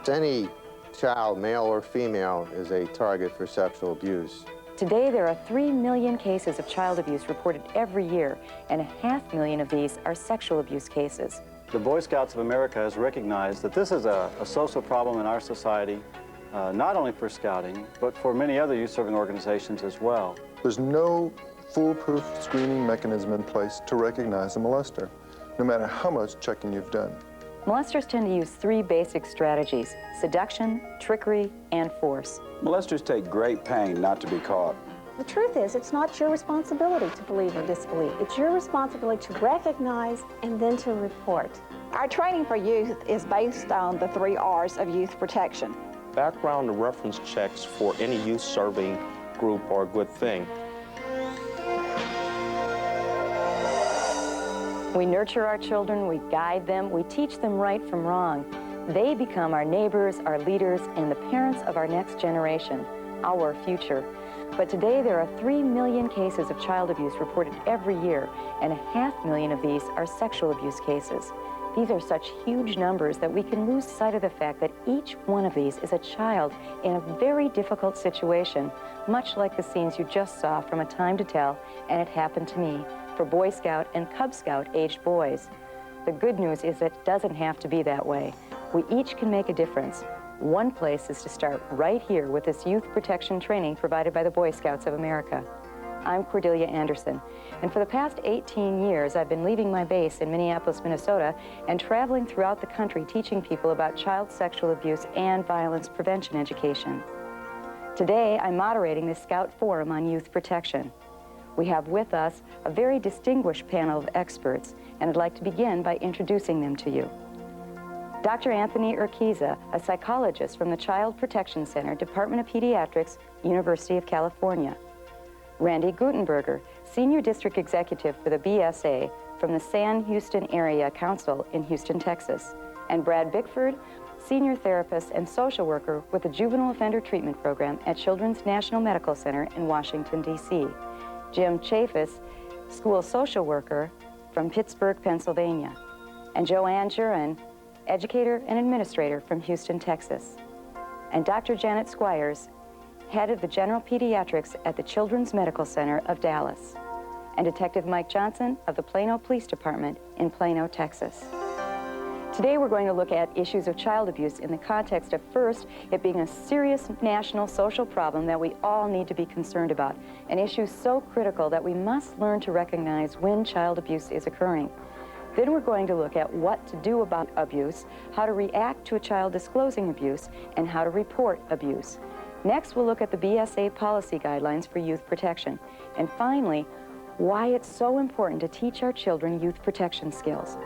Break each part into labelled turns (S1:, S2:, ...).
S1: Any child, male or female, is a target for sexual abuse.
S2: Today, there are 3 million cases of child abuse reported every year, and 500,000 of these are sexual abuse cases.
S3: The Boy Scouts of America has recognized that this is a social problem in our society, not only for Scouting, but for many other youth-serving organizations as well.
S4: There's no foolproof screening mechanism in place to recognize a molester, no matter how much checking you've done.
S2: Molesters tend to use 3 basic strategies: seduction, trickery, and force.
S5: Molesters take great pain not to be caught.
S6: The truth is, it's not your responsibility to believe or disbelieve. It's your responsibility to recognize and then to report.
S7: Our training for youth is based on the 3 R's of youth protection.
S8: Background and reference checks for any youth-serving group are a good thing.
S2: We nurture our children, we guide them, we teach them right from wrong. They become our neighbors, our leaders, and the parents of our next generation, our future. But today there are 3 million cases of child abuse reported every year, and 500,000 of these are sexual abuse cases. These are such huge numbers that we can lose sight of the fact that each one of these is a child in a very difficult situation, much like the scenes you just saw from A Time to Tell, and It Happened to Me, for Boy Scout and Cub Scout aged boys. The good news is that it doesn't have to be that way. We each can make a difference. One place is to start right here with this youth protection training provided by the Boy Scouts of America. I'm Cordelia Anderson, and for the past 18 years I've been leaving my base in Minneapolis, Minnesota, and traveling throughout the country teaching people about child sexual abuse and violence prevention education. Today I'm moderating the Scout Forum on Youth Protection. We have with us a very distinguished panel of experts, and I'd like to begin by introducing them to you. Dr. Anthony Urquiza, a psychologist from the Child Protection Center, Department of Pediatrics, University of California. Randy Gutenberger, Senior District Executive for the BSA from the San Houston Area Council in Houston, Texas. And Brad Bickford, Senior Therapist and Social Worker with the Juvenile Offender Treatment Program at Children's National Medical Center in Washington, D.C. Jim Chaffis, School Social Worker from Pittsburgh, Pennsylvania. And Joanne Jurin, Educator and Administrator from Houston, Texas. And Dr. Janet Squires, Head of the General Pediatrics at the Children's Medical Center of Dallas. And Detective Mike Johnson of the Plano Police Department in Plano, Texas. Today we're going to look at issues of child abuse in the context of, first, it being a serious national social problem that we all need to be concerned about, an issue so critical that we must learn to recognize when child abuse is occurring. Then we're going to look at what to do about abuse, how to react to a child disclosing abuse, and how to report abuse. Next, we'll look at the BSA policy guidelines for youth protection. And finally, why it's so important to teach our children youth protection skills.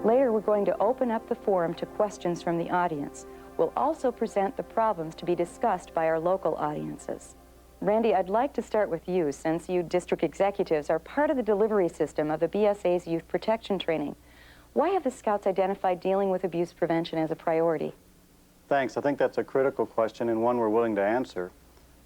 S2: Later, we're going to open up the forum to questions from the audience. We'll also present the problems to be discussed by our local audiences. Randy, I'd like to start with you, since you district executives are part of the delivery system of the BSA's youth protection training. Why have the Scouts identified dealing with abuse prevention as a priority?
S3: Thanks. I think that's a critical question and one we're willing to answer.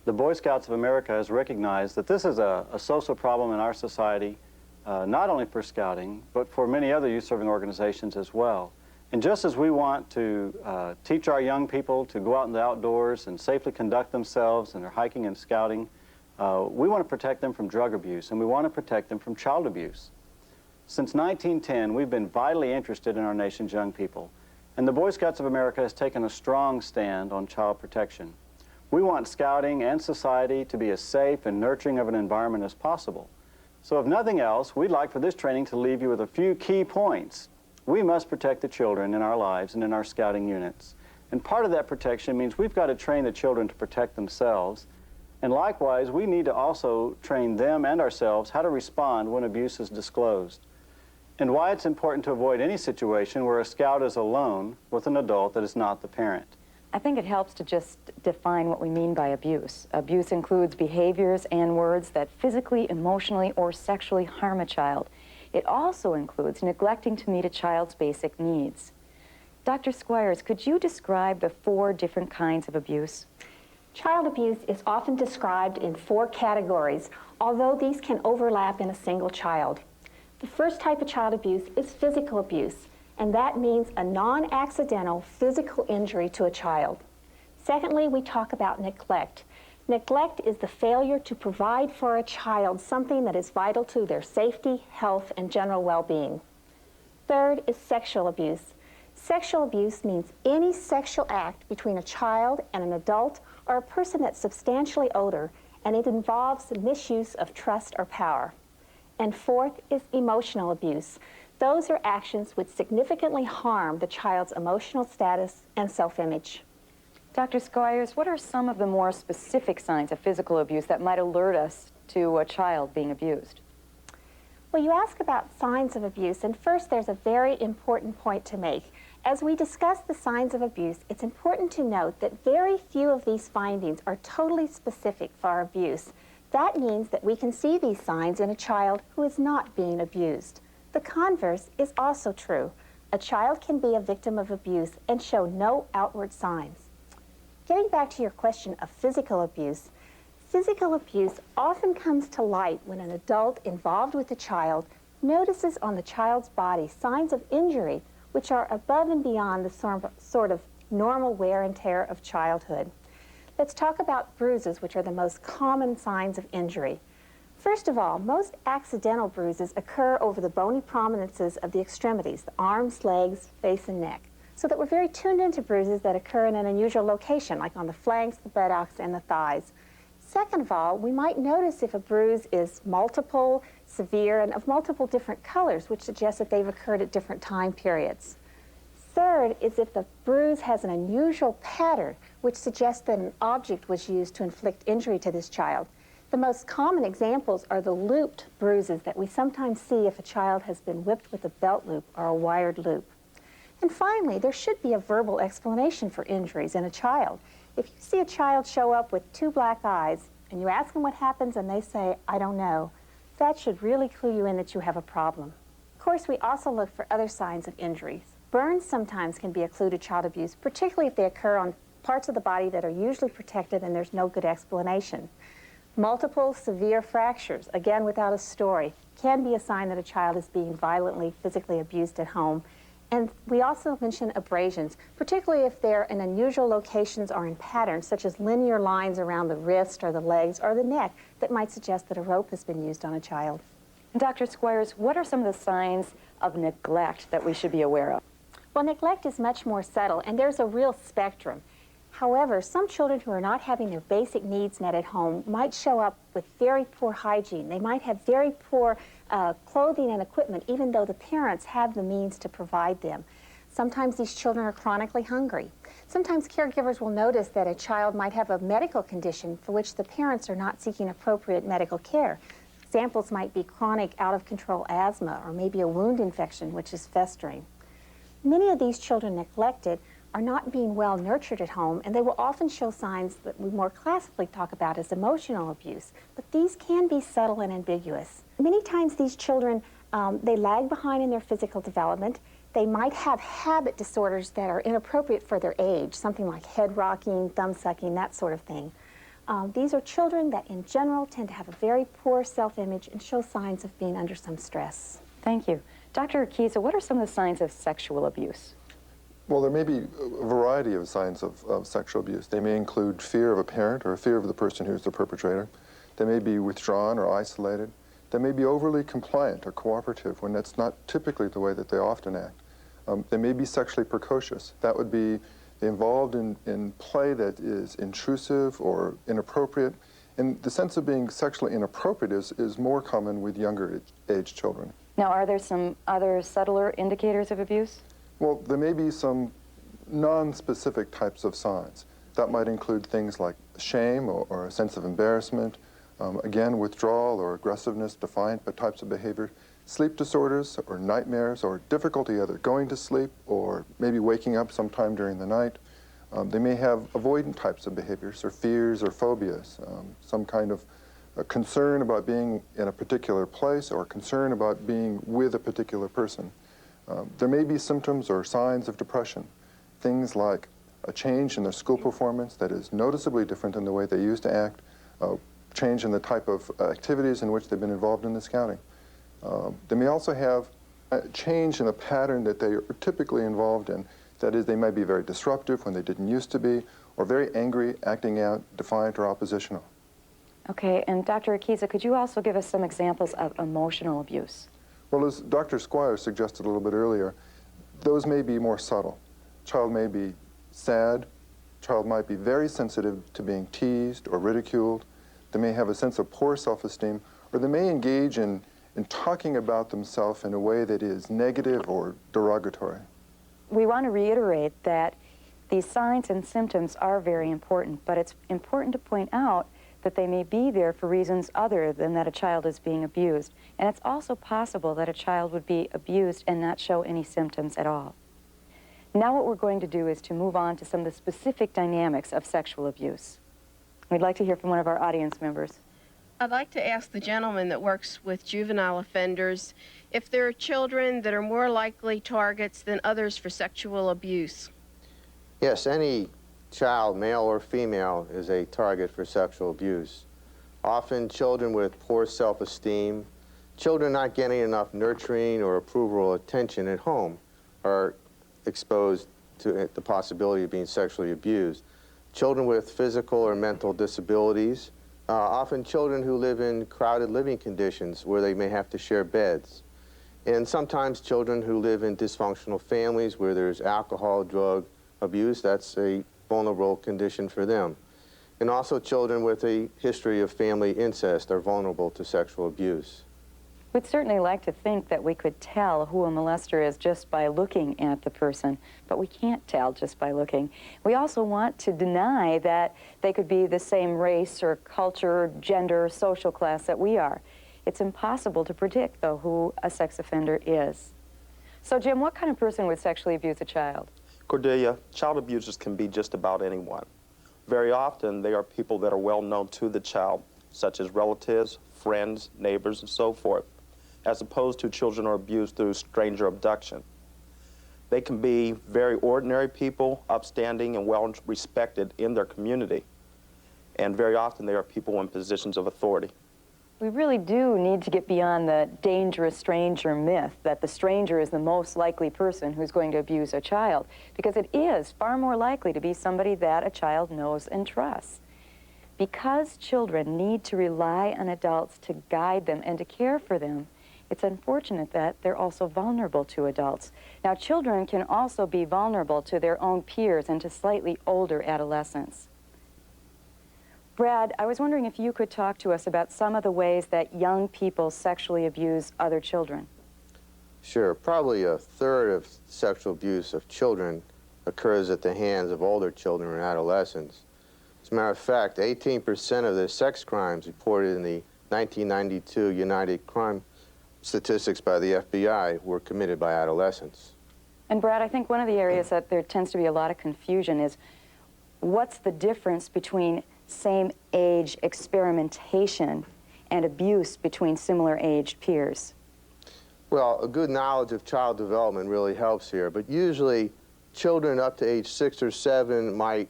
S3: The Boy Scouts of America has recognized that this is a social problem in our society, not only for Scouting, but for many other youth-serving organizations as well. And just as we want to teach our young people to go out in the outdoors and safely conduct themselves in their hiking and Scouting, we want to protect them from drug abuse, and we want to protect them from child abuse. Since 1910, we've been vitally interested in our nation's young people, and the Boy Scouts of America has taken a strong stand on child protection. We want Scouting and society to be as safe and nurturing of an environment as possible. So if nothing else, we'd like for this training to leave you with a few key points. We must protect the children in our lives and in our Scouting units. And part of that protection means we've got to train the children to protect themselves. And likewise, we need to also train them and ourselves how to respond when abuse is disclosed. And why it's important to avoid any situation where a Scout is alone with an adult that is not the parent.
S2: I think it helps to just define what we mean by abuse. Abuse includes behaviors and words that physically, emotionally, or sexually harm a child. It also includes neglecting to meet a child's basic needs. Dr. Squires, could you describe the 4 different kinds of abuse?
S6: Child abuse is often described in 4 categories, although these can overlap in a single child. The first type of child abuse is physical abuse. and that means a non-accidental physical injury to a child. Secondly, we talk about neglect. Neglect is the failure to provide for a child something that is vital to their safety, health, and general well-being. Third is sexual abuse. Sexual abuse means any sexual act between a child and an adult or a person that's substantially older, and it involves the misuse of trust or power. And fourth is emotional abuse. Those are actions which significantly harm the child's emotional status and self-image.
S2: Dr. Squires, what are some of the more specific signs of physical abuse that might alert us to a child being abused?
S6: Well, you ask about signs of abuse, and first there's a very important point to make. As we discuss the signs of abuse, it's important to note that very few of these findings are totally specific for abuse. That means that we can see these signs in a child who is not being abused. The converse is also true. A child can be a victim of abuse and show no outward signs. Getting back to your question of physical abuse often comes to light when an adult involved with a child notices on the child's body signs of injury which are above and beyond the sort of normal wear and tear of childhood. Let's talk about bruises, which are the most common signs of injury. First of all, most accidental bruises occur over the bony prominences of the extremities, the arms, legs, face, and neck, so that we're very tuned into bruises that occur in an unusual location, like on the flanks, the buttocks, and the thighs. Second of all, we might notice if a bruise is multiple, severe, and of multiple different colors, which suggests that they've occurred at different time periods. Third is if the bruise has an unusual pattern, which suggests that an object was used to inflict injury to this child. The most common examples are the looped bruises that we sometimes see if a child has been whipped with a belt loop or a wired loop. And finally, there should be a verbal explanation for injuries in a child. If you see a child show up with 2 black eyes and you ask them what happens and they say, "I don't know," that should really clue you in that you have a problem. Of course, we also look for other signs of injuries. Burns sometimes can be a clue to child abuse, particularly if they occur on parts of the body that are usually protected and there's no good explanation. Multiple severe fractures, again without a story, can be a sign that a child is being violently, physically abused at home. And we also mention abrasions, particularly if they're in unusual locations or in patterns, such as linear lines around the wrist or the legs or the neck that might suggest that a rope has been used on a child.
S2: Dr. Squires, what are some of the signs of neglect that we should be aware of?
S6: Well, neglect is much more subtle, and there's a real spectrum. However, some children who are not having their basic needs met at home might show up with very poor hygiene. They might have very poor clothing and equipment, even though the parents have the means to provide them. Sometimes these children are chronically hungry. Sometimes caregivers will notice that a child might have a medical condition for which the parents are not seeking appropriate medical care. Examples might be chronic out-of-control asthma or maybe a wound infection which is festering. Many of these children neglected are not being well nurtured at home, and they will often show signs that we more classically talk about as emotional abuse, but these can be subtle and ambiguous. Many times these children, they lag behind in their physical development. They might have habit disorders that are inappropriate for their age, something like head rocking, thumb sucking, that sort of thing. These are children that in general tend to have a very poor self-image and show signs of being under some stress.
S2: Thank you. Dr. Akiza, what are some of the signs of sexual abuse?
S4: Well, there may be a variety of signs of sexual abuse. They may include fear of a parent or fear of the person who's the perpetrator. They may be withdrawn or isolated. They may be overly compliant or cooperative when that's not typically the way that they often act. They may be sexually precocious. That would be involved in play that is intrusive or inappropriate. And the sense of being sexually inappropriate is more common with younger age children.
S2: Now, are there some other subtler indicators of abuse?
S4: Well, there may be some non-specific types of signs. That might include things like shame or a sense of embarrassment, again, withdrawal or aggressiveness, defiant types of behavior, sleep disorders or nightmares or difficulty either going to sleep or maybe waking up sometime during the night. They may have avoidant types of behaviors or fears or phobias, some kind of concern about being in a particular place or concern about being with a particular person. There may be symptoms or signs of depression, things like a change in their school performance that is noticeably different than the way they used to act, a change in the type of activities in which they've been involved in the scouting. They may also have change in the pattern that they are typically involved in. That is, they may be very disruptive when they didn't used to be, or very angry, acting out, defiant, or oppositional.
S2: Okay, and Dr. Akiza, could you also give us some examples of emotional abuse?
S4: Well, as Dr. Squire suggested a little bit earlier, those may be more subtle. Child may be sad. Child might be very sensitive to being teased or ridiculed. They may have a sense of poor self-esteem, or they may engage in talking about themselves in a way that is negative or derogatory.
S2: We want to reiterate that these signs and symptoms are very important, but it's important to point out that they may be there for reasons other than that a child is being abused. And it's also possible that a child would be abused and not show any symptoms at all. Now what we're going to do is to move on to some of the specific dynamics of sexual abuse. We'd like to hear from one of our audience members.
S9: I'd like to ask the gentleman that works with juvenile offenders if there are children that are more likely targets than others for sexual abuse.
S1: Yes, any child, male or female, is a target for sexual abuse. Often children with poor self-esteem, children not getting enough nurturing or approval or attention at home are exposed to the possibility of being sexually abused. Children with physical or mental disabilities, often children who live in crowded living conditions where they may have to share beds. And sometimes children who live in dysfunctional families where there's alcohol, drug abuse, that's a vulnerable condition for them. And also children with a history of family incest are vulnerable to sexual abuse.
S2: We'd certainly like to think that we could tell who a molester is just by looking at the person, but we can't tell just by looking. We also want to deny that they could be the same race or culture, gender, social class that we are. It's impossible to predict, though, who a sex offender is. So, Jim, what kind of person would sexually abuse a child?
S8: Cordelia, child abusers can be just about anyone. Very often, they are people that are well known to the child, such as relatives, friends, neighbors, and so forth, as opposed to children are abused through stranger abduction. They can be very ordinary people, upstanding and well respected in their community, and very often they are people in positions of authority.
S2: We really do need to get beyond the dangerous stranger myth that the stranger is the most likely person who's going to abuse a child, because it is far more likely to be somebody that a child knows and trusts. Because children need to rely on adults to guide them and to care for them, it's unfortunate that they're also vulnerable to adults. Now, children can also be vulnerable to their own peers and to slightly older adolescents. Brad, I was wondering if you could talk to us about some of the ways that young people sexually abuse other children.
S1: Sure. Probably a third of sexual abuse of children occurs at the hands of older children and adolescents. As a matter of fact, 18% of the sex crimes reported in the 1992 United Crime Statistics by the FBI were committed by adolescents.
S2: And Brad, I think one of the areas that there tends to be a lot of confusion is what's the difference between same-age experimentation and abuse between similar-aged peers?
S1: Well, a good knowledge of child development really helps here, but usually children up to age 6 or 7 might,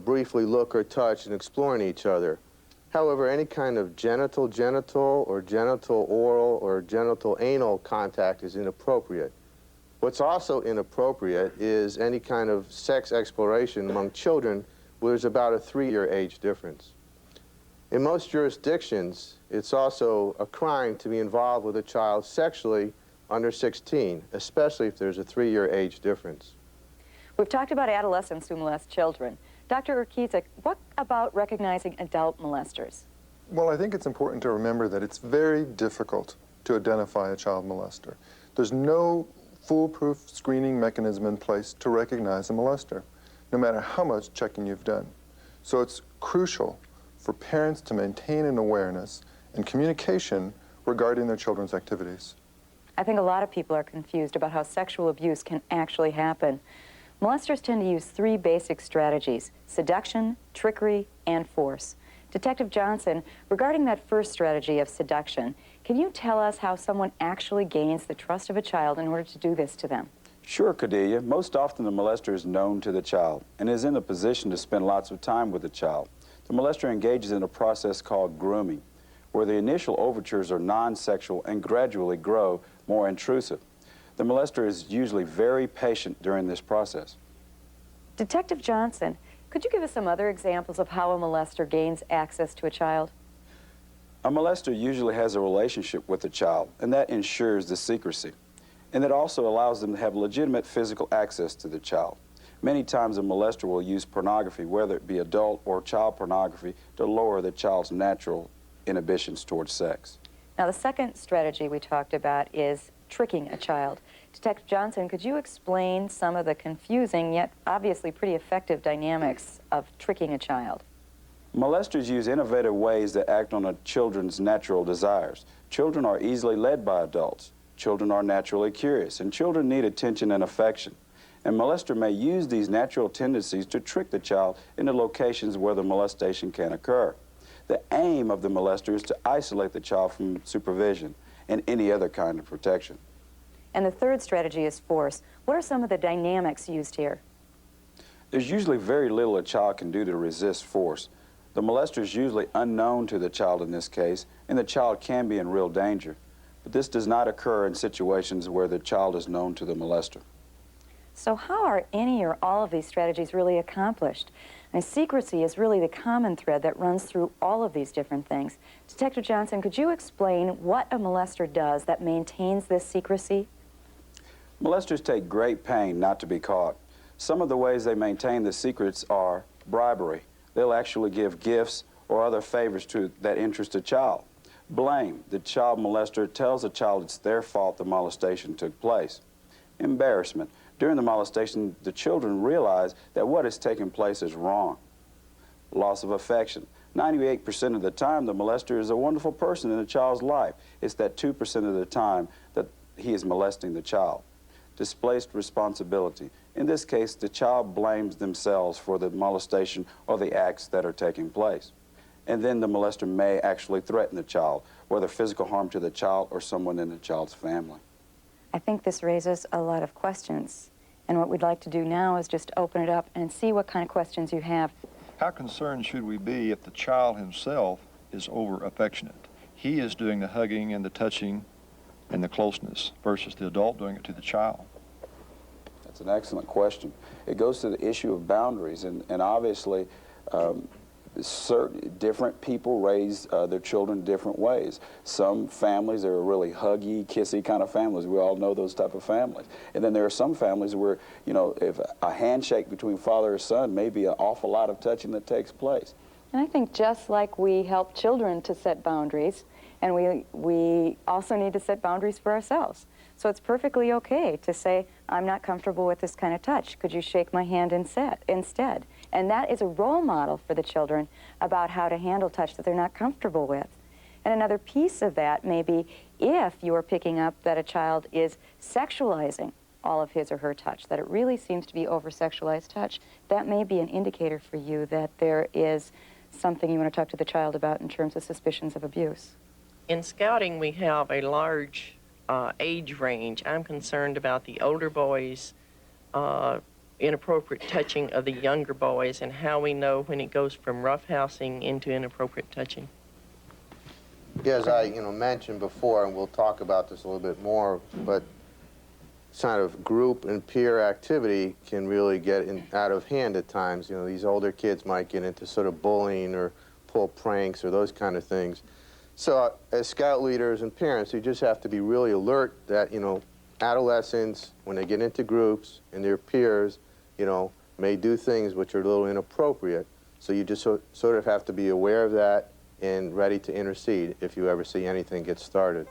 S1: briefly look or touch and exploring each other. However, any kind of genital-genital or genital-oral or genital-anal contact is inappropriate. What's also inappropriate is any kind of sex exploration among children where there's about a 3-year age difference. In most jurisdictions, it's also a crime to be involved with a child sexually under 16, especially if there's a 3-year age difference.
S2: We've talked about adolescents who molest children. Dr. Urquiza, what about recognizing adult molesters?
S4: Well, I think it's important to remember that it's very difficult to identify a child molester. There's no foolproof screening mechanism in place to recognize a molester, no matter how much checking you've done. So it's crucial for parents to maintain an awareness and communication regarding their children's activities.
S2: I think a lot of people are confused about how sexual abuse can actually happen. Molesters tend to use 3 basic strategies: seduction, trickery, and force. Detective Johnson, regarding that first strategy of seduction, can you tell us how someone actually gains the trust of a child in order to do this to them?
S5: Sure, Cordelia. Most often the molester is known to the child and is in a position to spend lots of time with the child. The molester engages in a process called grooming, where the initial overtures are non-sexual and gradually grow more intrusive. The molester is usually very patient during this process.
S2: Detective Johnson, could you give us some other examples of how a molester gains access to a child?
S5: A molester usually has a relationship with the child, and that ensures the secrecy. And it also allows them to have legitimate physical access to the child. Many times a molester will use pornography, whether it be adult or child pornography, to lower the child's natural inhibitions towards sex.
S2: Now, the second strategy we talked about is tricking a child. Detective Johnson, could you explain some of the confusing yet obviously pretty effective dynamics of tricking a child?
S5: Molesters use innovative ways that act on a children's natural desires. Children are easily led by adults. Children are naturally curious, and children need attention and affection. And molester may use these natural tendencies to trick the child into locations where the molestation can occur. The aim of the molester is to isolate the child from supervision and any other kind of protection.
S2: And the third strategy is force. What are some of the dynamics used here?
S5: There's usually very little a child can do to resist force. The molester is usually unknown to the child in this case, and the child can be in real danger. But this does not occur in situations where the child is known to the molester.
S2: So how are any or all of these strategies really accomplished? And secrecy is really the common thread that runs through all of these different things. Detective Johnson, could you explain what a molester does that maintains this secrecy?
S5: Molesters take great pain not to be caught. Some of the ways they maintain the secrets are bribery. They'll actually give gifts or other favors that interest a child. Blame. The child molester tells the child it's their fault the molestation took place. Embarrassment. During the molestation, the children realize that what has taken place is wrong. Loss of affection. 98% of the time, the molester is a wonderful person in the child's life. It's that 2% of the time that he is molesting the child. Displaced responsibility. In this case, the child blames themselves for the molestation or the acts that are taking place. And then the molester may actually threaten the child, whether physical harm to the child or someone in the child's family.
S2: I think this raises a lot of questions. And what we'd like to do now is just open it up and see what kind of questions you have.
S10: How concerned should we be if the child himself is over-affectionate? He is doing the hugging and the touching and the closeness versus the adult doing it to the child.
S5: That's an excellent question. It goes to the issue of boundaries, and obviously certain different people raise their children different ways. Some families are really huggy, kissy kind of families. We all know those type of families. And then there are some families where, you know, if a handshake between father and son may be an awful lot of touching that takes place.
S2: And I think just like we help children to set boundaries, and we also need to set boundaries for ourselves. So it's perfectly okay to say, I'm not comfortable with this kind of touch. Could you shake my hand instead? And that is a role model for the children about how to handle touch that they're not comfortable with. And another piece of that may be if you are picking up that a child is sexualizing all of his or her touch, that it really seems to be over-sexualized touch, that may be an indicator for you that there is something you want to talk to the child about in terms of suspicions of abuse.
S11: In scouting, we have a large age range. I'm concerned about the older boys, inappropriate touching of the younger boys, and how we know when it goes from roughhousing into inappropriate touching.
S1: Yeah, as I mentioned before, and we'll talk about this a little bit more, but kind of group and peer activity can really get out of hand at times. You know, these older kids might get into sort of bullying or pull pranks or those kind of things. So as scout leaders and parents, you just have to be really alert that, adolescents, when they get into groups and their peers, may do things which are a little inappropriate. So you just sort of have to be aware of that and ready to intercede if you ever see anything get started.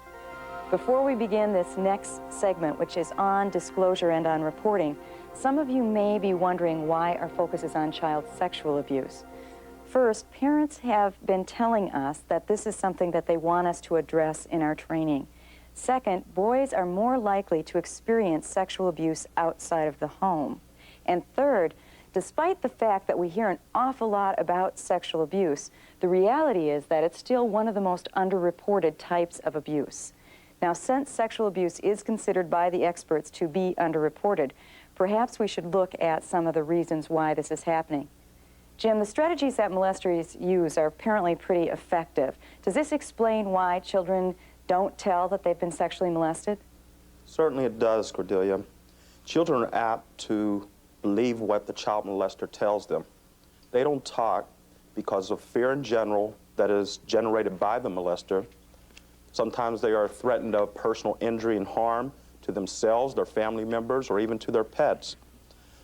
S2: Before we begin this next segment, which is on disclosure and on reporting, some of you may be wondering why our focus is on child sexual abuse. First, parents have been telling us that this is something that they want us to address in our training. Second, boys are more likely to experience sexual abuse outside of the home. And third, despite the fact that we hear an awful lot about sexual abuse, the reality is that it's still one of the most underreported types of abuse. Now, since sexual abuse is considered by the experts to be underreported, perhaps we should look at some of the reasons why this is happening. Jim, the strategies that molesters use are apparently pretty effective. Does this explain why children don't tell that they've been sexually molested?
S8: Certainly it does, Cordelia. Children are apt to believe what the child molester tells them. They don't talk because of fear in general that is generated by the molester. Sometimes they are threatened of personal injury and harm to themselves, their family members, or even to their pets.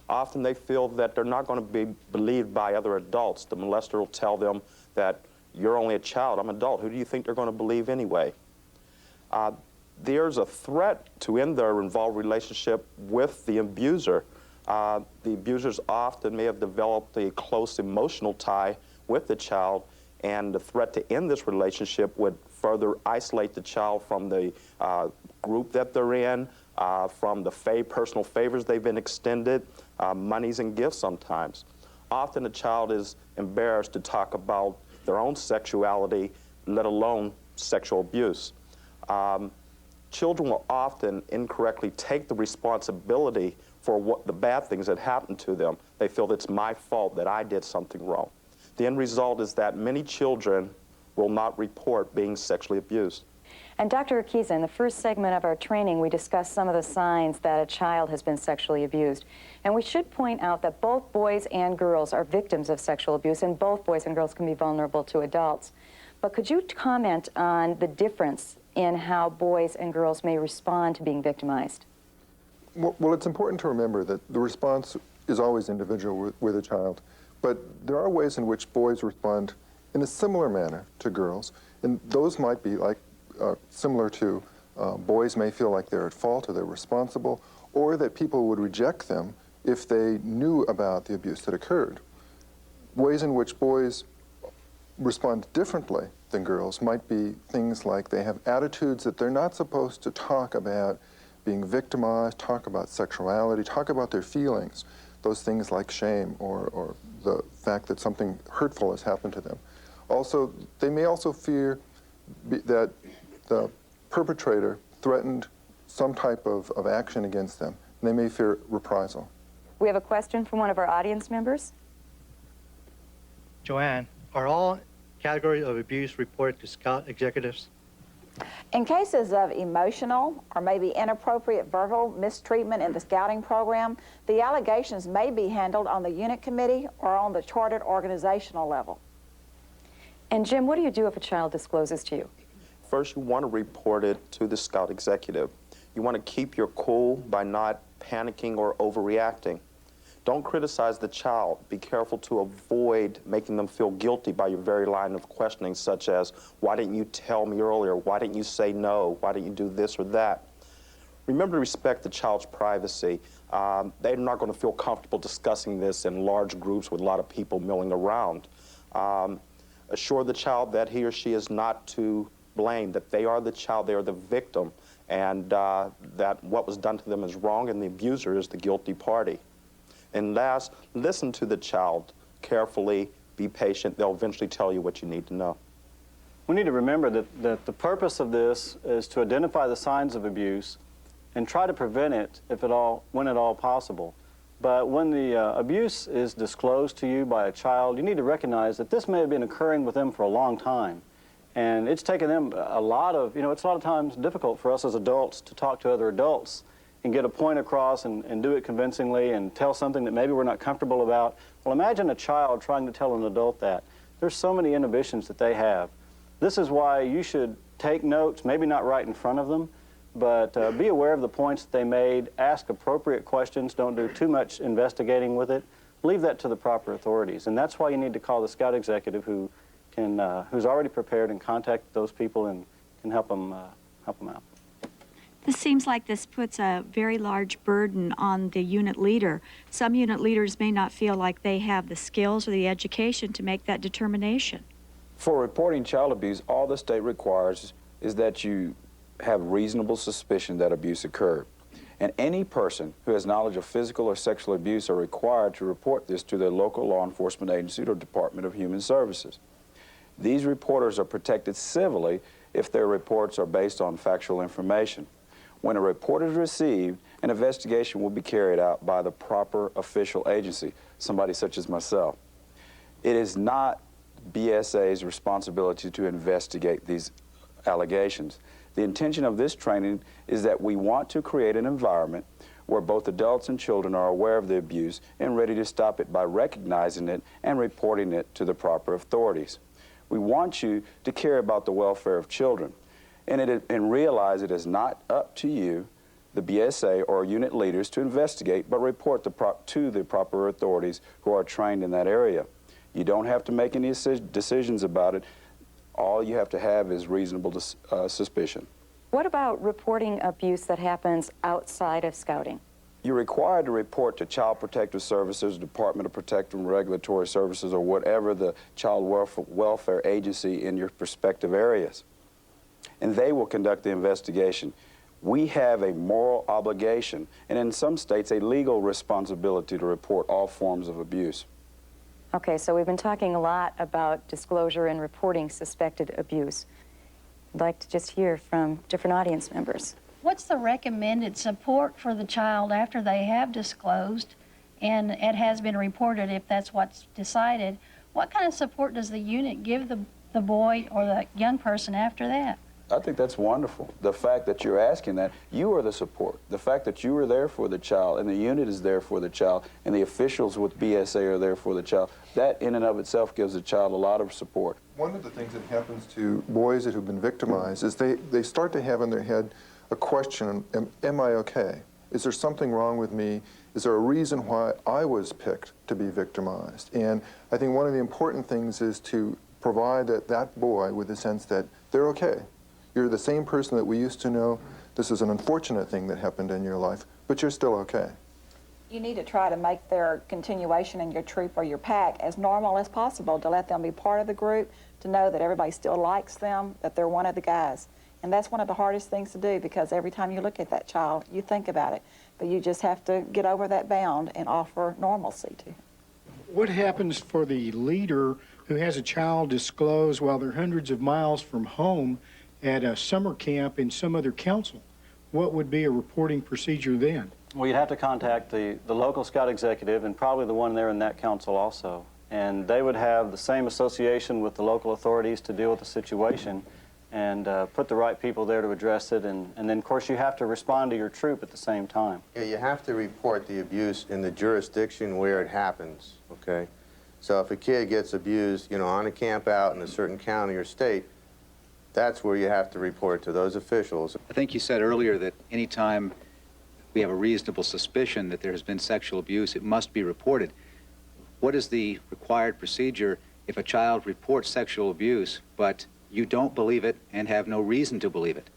S8: Often they feel that they're not going to be believed by other adults. The molester will tell them that you're only a child, I'm an adult. Who do you think they're going to believe anyway? There's a threat to end their involved relationship with the abuser. The abusers often may have developed a close emotional tie with the child, and the threat to end this relationship would further isolate the child from the group that they're in, from the personal favors they've been extended, monies and gifts sometimes. Often a child is embarrassed to talk about their own sexuality, let alone sexual abuse. Children will often incorrectly take the responsibility for what the bad things that happened to them. They feel it's my fault that I did something wrong. The end result is that many children will not report being sexually abused.
S2: And Dr. Akiza, in the first segment of our training, we discussed some of the signs that a child has been sexually abused. And we should point out that both boys and girls are victims of sexual abuse, and both boys and girls can be vulnerable to adults. But could you comment on the difference in how boys and girls may respond to being victimized?
S4: Well, it's important to remember that the response is always individual with a child, but there are ways in which boys respond in a similar manner to girls, and those might be like similar to boys may feel like they're at fault or they're responsible, or that people would reject them if they knew about the abuse that occurred. Ways in which boys respond differently than girls might be things like they have attitudes that they're not supposed to talk about being victimized, talk about sexuality, talk about their feelings, those things like shame or the fact that something hurtful has happened to them. Also, they may also fear that the perpetrator threatened some type of action against them. They may fear reprisal.
S2: We have a question from one of our audience members.
S12: Joanne, are all categories of abuse reported to Scout executives?
S7: In cases of emotional or maybe inappropriate verbal mistreatment in the scouting program, the allegations may be handled on the unit committee or on the chartered organizational level.
S2: And Jim, what do you do if a child discloses to you?
S8: First, you want to report it to the Scout executive. You want to keep your cool by not panicking or overreacting. Don't criticize the child. Be careful to avoid making them feel guilty by your very line of questioning, such as, why didn't you tell me earlier? Why didn't you say no? Why didn't you do this or that? Remember to respect the child's privacy. They're not going to feel comfortable discussing this in large groups with a lot of people milling around. Assure the child that he or she is not to blame, that they are the child, they are the victim, and that what was done to them is wrong and the abuser is the guilty party. And last, listen to the child carefully, be patient. They'll eventually tell you what you need to know.
S3: We need to remember that the purpose of this is to identify the signs of abuse and try to prevent it when at all possible. But when the abuse is disclosed to you by a child, you need to recognize that this may have been occurring with them for a long time. And it's taken them it's a lot of times difficult for us as adults to talk to other adults and get a point across and do it convincingly and tell something that maybe we're not comfortable about. Well, imagine a child trying to tell an adult that. There's so many inhibitions that they have. This is why you should take notes, maybe not right in front of them, but be aware of the points that they made, ask appropriate questions, don't do too much investigating with it, leave that to the proper authorities. And that's why you need to call the Scout executive who's already prepared and contact those people and can help them out.
S13: This seems like this puts a very large burden on the unit leader. Some unit leaders may not feel like they have the skills or the education to make that determination.
S5: For reporting child abuse, all the state requires is that you have reasonable suspicion that abuse occurred. And any person who has knowledge of physical or sexual abuse are required to report this to their local law enforcement agency or Department of Human Services. These reporters are protected civilly if their reports are based on factual information. When a report is received, an investigation will be carried out by the proper official agency, somebody such as myself. It is not BSA's responsibility to investigate these allegations. The intention of this training is that we want to create an environment where both adults and children are aware of the abuse and ready to stop it by recognizing it and reporting it to the proper authorities. We want you to care about the welfare of children and realize it is not up to you, the BSA or unit leaders, to investigate, but report to the proper authorities who are trained in that area. You don't have to make any decisions about it. All you have to have is reasonable suspicion.
S2: What about reporting abuse that happens outside of scouting?
S5: You're required to report to Child Protective Services, Department of Protective and Regulatory Services, or whatever the child welfare agency in your respective areas. And they will conduct the investigation. We have a moral obligation, and in some states, a legal responsibility to report all forms of abuse.
S2: Okay, so we've been talking a lot about disclosure and reporting suspected abuse. I'd like to just hear from different audience members.
S14: What's the recommended support for the child after they have disclosed and it has been reported, if that's what's decided? What kind of support does the unit give the boy or the young person after that?
S5: I think that's wonderful. The fact that you're asking that, you are the support. The fact that you are there for the child and the unit is there for the child and the officials with BSA are there for the child, that in and of itself gives the child a lot of support.
S4: One of the things that happens to boys that have been victimized is they start to have in their head a question, am I okay? Is there something wrong with me? Is there a reason why I was picked to be victimized? And I think one of the important things is to provide that boy with a sense that they're okay. You're the same person that we used to know. This is an unfortunate thing that happened in your life, but you're still okay.
S7: You need to try to make their continuation in your troop or your pack as normal as possible, to let them be part of the group, to know that everybody still likes them, that they're one of the guys. And that's one of the hardest things to do, because every time you look at that child, you think about it. But you just have to get over that bound and offer normalcy to him.
S15: What happens for the leader who has a child disclosed while they're hundreds of miles from home at a summer camp in some other council? What would be a reporting procedure then?
S3: Well, you'd have to contact the local scout executive and probably the one there in that council also. And they would have the same association with the local authorities to deal with the situation and put the right people there to address it. And then, of course, you have to respond to your troop at the same time.
S1: Yeah, you have to report the abuse in the jurisdiction where it happens, okay? So if a kid gets abused, on a camp out in a certain county or state, that's where you have to report to those officials.
S16: I think you said earlier that anytime we have a reasonable suspicion that there has been sexual abuse, it must be reported. What is the required procedure if a child reports sexual abuse, but you don't believe it and have no reason to believe it?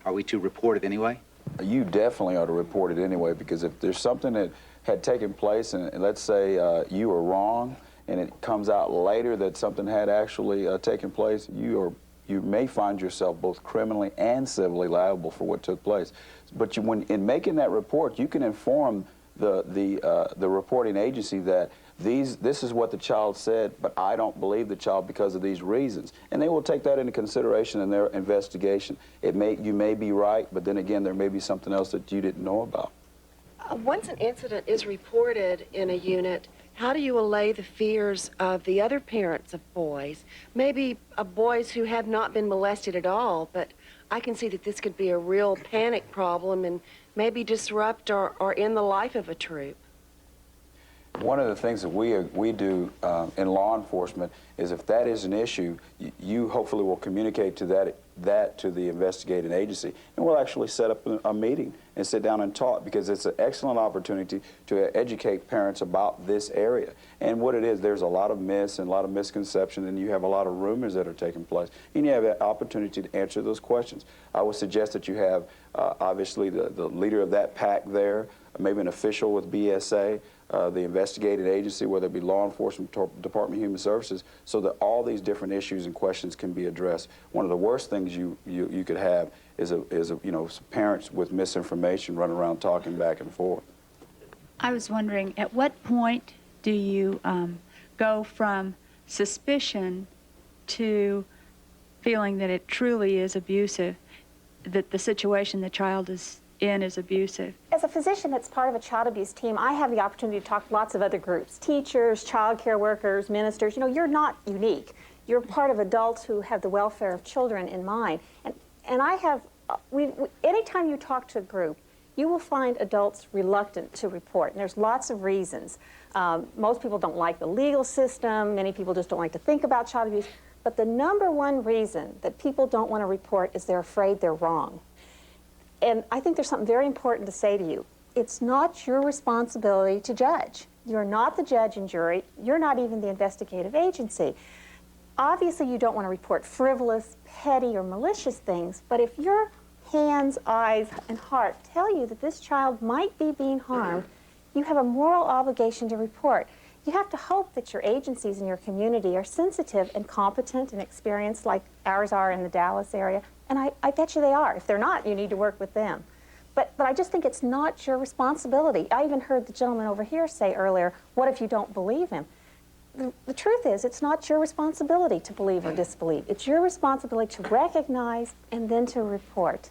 S16: Are we to report it anyway?
S5: You definitely ought to report it anyway, because if there's something that had taken place, and let's say you were wrong, and it comes out later that something had actually taken place, you may find yourself both criminally and civilly liable for what took place. But in making that report, you can inform the reporting agency that this is what the child said, but I don't believe the child because of these reasons. And they will take that into consideration in their investigation. You may be right, but then again, there may be something else that you didn't know about.
S17: Once an incident is reported in a unit, how do you allay the fears of the other parents of boys, maybe boys who have not been molested at all, but I can see that this could be a real panic problem and maybe disrupt or end the life of a troop?
S5: One of the things that we do in law enforcement is, if that is an issue, you hopefully will communicate to that to the investigating agency, and we'll actually set up a meeting and sit down and talk, because it's an excellent opportunity to educate parents about this area and what it is. There's a lot of myths and a lot of misconceptions, and you have a lot of rumors that are taking place, and you have an opportunity to answer those questions. I would suggest that you have obviously the leader of that pack there, maybe an official with BSA, the investigating agency, whether it be law enforcement, Department of Human Services, so that all these different issues and questions can be addressed. One of the worst things you could have is parents with misinformation running around talking back and forth.
S13: I was wondering, at what point do you go from suspicion to feeling that it truly is abusive, that the situation the child is in is abusive?
S6: As a physician that's part of a child abuse team, I have the opportunity to talk to lots of other groups, teachers, child care workers, ministers. You're not unique. You're part of adults who have the welfare of children in mind. And I have anytime you talk to a group, you will find adults reluctant to report, and there's lots of reasons. Most people don't like the legal system. Many people just don't like to think about child abuse. But the number one reason that people don't want to report is they're afraid they're wrong. And I think there's something very important to say to you. It's not your responsibility to judge. You're not the judge and jury. You're not even the investigative agency. Obviously, you don't want to report frivolous, petty, or malicious things, but if your hands, eyes, and heart tell you that this child might be being harmed, you have a moral obligation to report. You have to hope that your agencies in your community are sensitive and competent and experienced like ours are in the Dallas area, and I bet you they are. If they're not, you need to work with them. But I just think it's not your responsibility. I even heard the gentleman over here say earlier, what if you don't believe him? The truth is, it's not your responsibility to believe or disbelieve. It's your responsibility to recognize and then to report.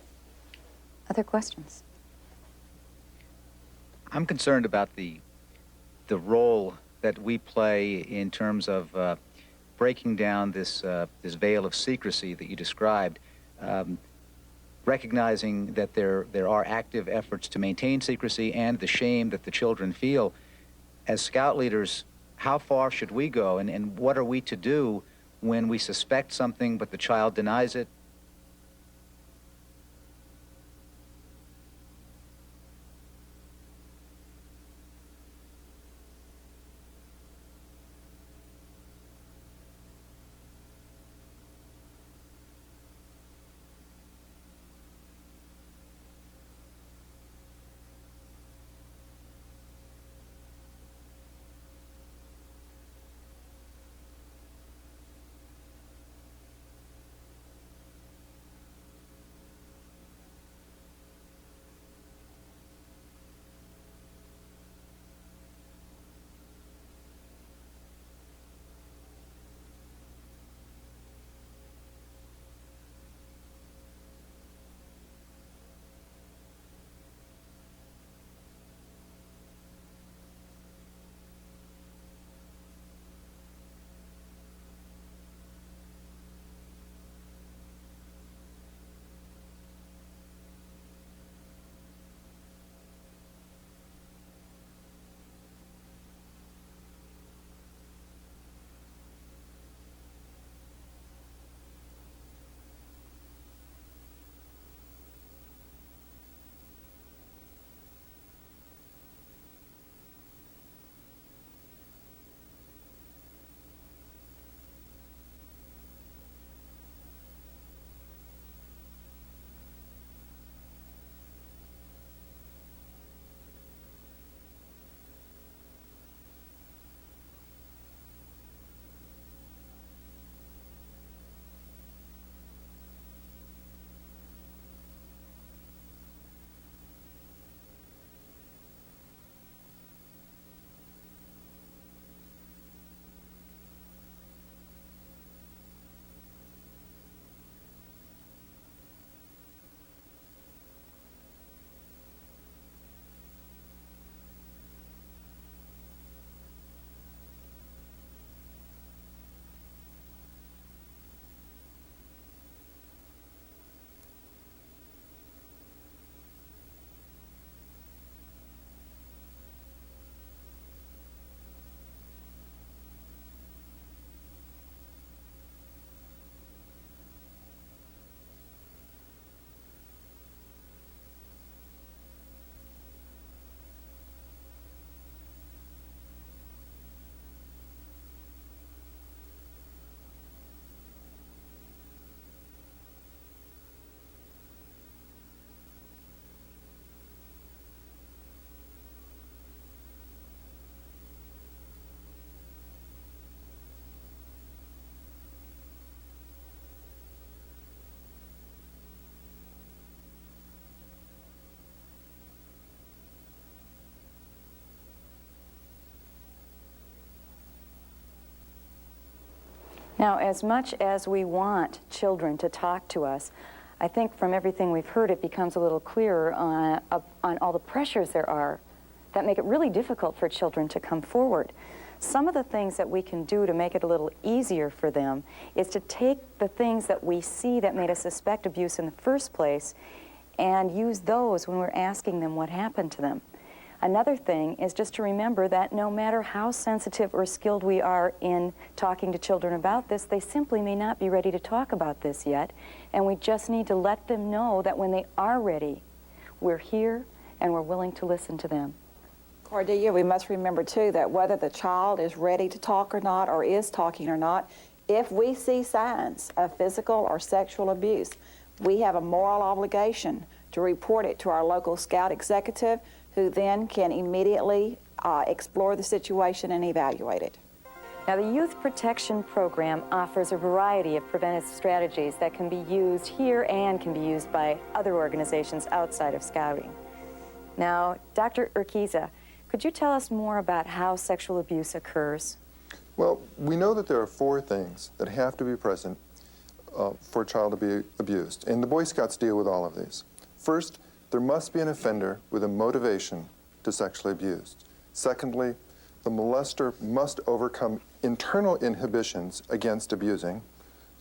S2: Other questions?
S16: I'm concerned about the role that we play in terms of breaking down this veil of secrecy that you described, recognizing that there are active efforts to maintain secrecy and the shame that the children feel. As Scout leaders, how far should we go, and what are we to do when we suspect something but the child denies it?
S2: Now, as much as we want children to talk to us, I think from everything we've heard, it becomes a little clearer on all the pressures there are that make it really difficult for children to come forward. Some of the things that we can do to make it a little easier for them is to take the things that we see that made us suspect abuse in the first place and use those when we're asking them what happened to them. Another thing is just to remember that no matter how sensitive or skilled we are in talking to children about this, they simply may not be ready to talk about this yet, and we just need to let them know that when they are ready, we're here and we're willing to listen to them.
S7: Cordelia, we must remember too that whether the child is ready to talk or not, or is talking or not, if we see signs of physical or sexual abuse, we have a moral obligation to report it to our local Scout executive, who then can immediately explore the situation and evaluate it.
S2: Now, the Youth Protection Program offers a variety of preventive strategies that can be used here and can be used by other organizations outside of Scouting. Now, Dr. Urquiza, could you tell us more about how sexual abuse occurs?
S4: Well, we know that there are 4 things that have to be present for a child to be abused, and the Boy Scouts deal with all of these. First, there must be an offender with a motivation to sexually abuse. Secondly, the molester must overcome internal inhibitions against abusing.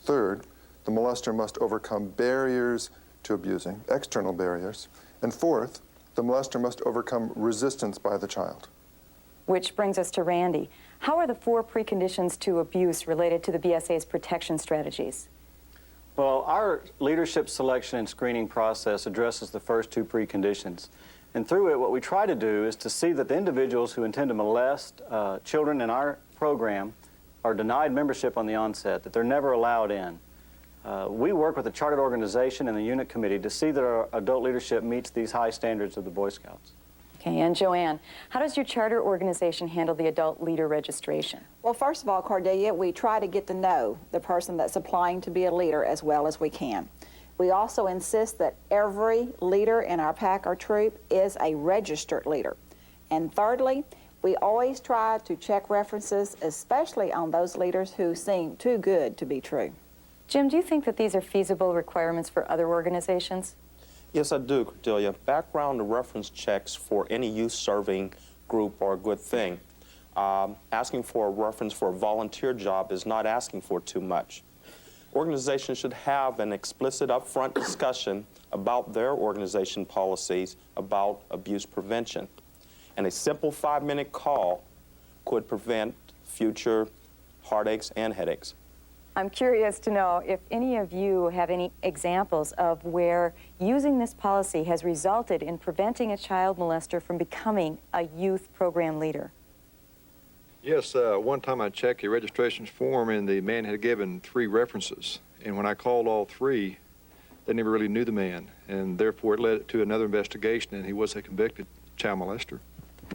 S4: Third, the molester must overcome barriers to abusing, external barriers. And fourth, the molester must overcome resistance by the child.
S2: Which brings us to Randy. How are the 4 preconditions to abuse related to the BSA's protection strategies?
S3: Well, our leadership selection and screening process addresses the first 2 preconditions. And through it, what we try to do is to see that the individuals who intend to molest children in our program are denied membership on the onset, that they're never allowed in. We work with the chartered organization and the unit committee to see that our adult leadership meets these high standards of the Boy Scouts.
S2: Okay, and Joanne, how does your charter organization handle the adult leader registration?
S7: Well, first of all, Cordelia, we try to get to know the person that's applying to be a leader as well as we can. We also insist that every leader in our pack or troop is a registered leader. And thirdly, we always try to check references, especially on those leaders who seem too good to be true.
S2: Jim, do you think that these are feasible requirements for other organizations?
S8: Yes, I do, Cordelia. Background and reference checks for any youth-serving group are a good thing. Asking for a reference for a volunteer job is not asking for too much. Organizations should have an explicit upfront discussion about their organization policies about abuse prevention. And a simple 5-minute call could prevent future heartaches and headaches.
S2: I'm curious to know if any of you have any examples of where using this policy has resulted in preventing a child molester from becoming a youth program leader.
S10: Yes, one time I checked a registration form and the man had given 3 references. And when I called all 3, they never really knew the man. And therefore it led to another investigation, and he was a convicted child molester.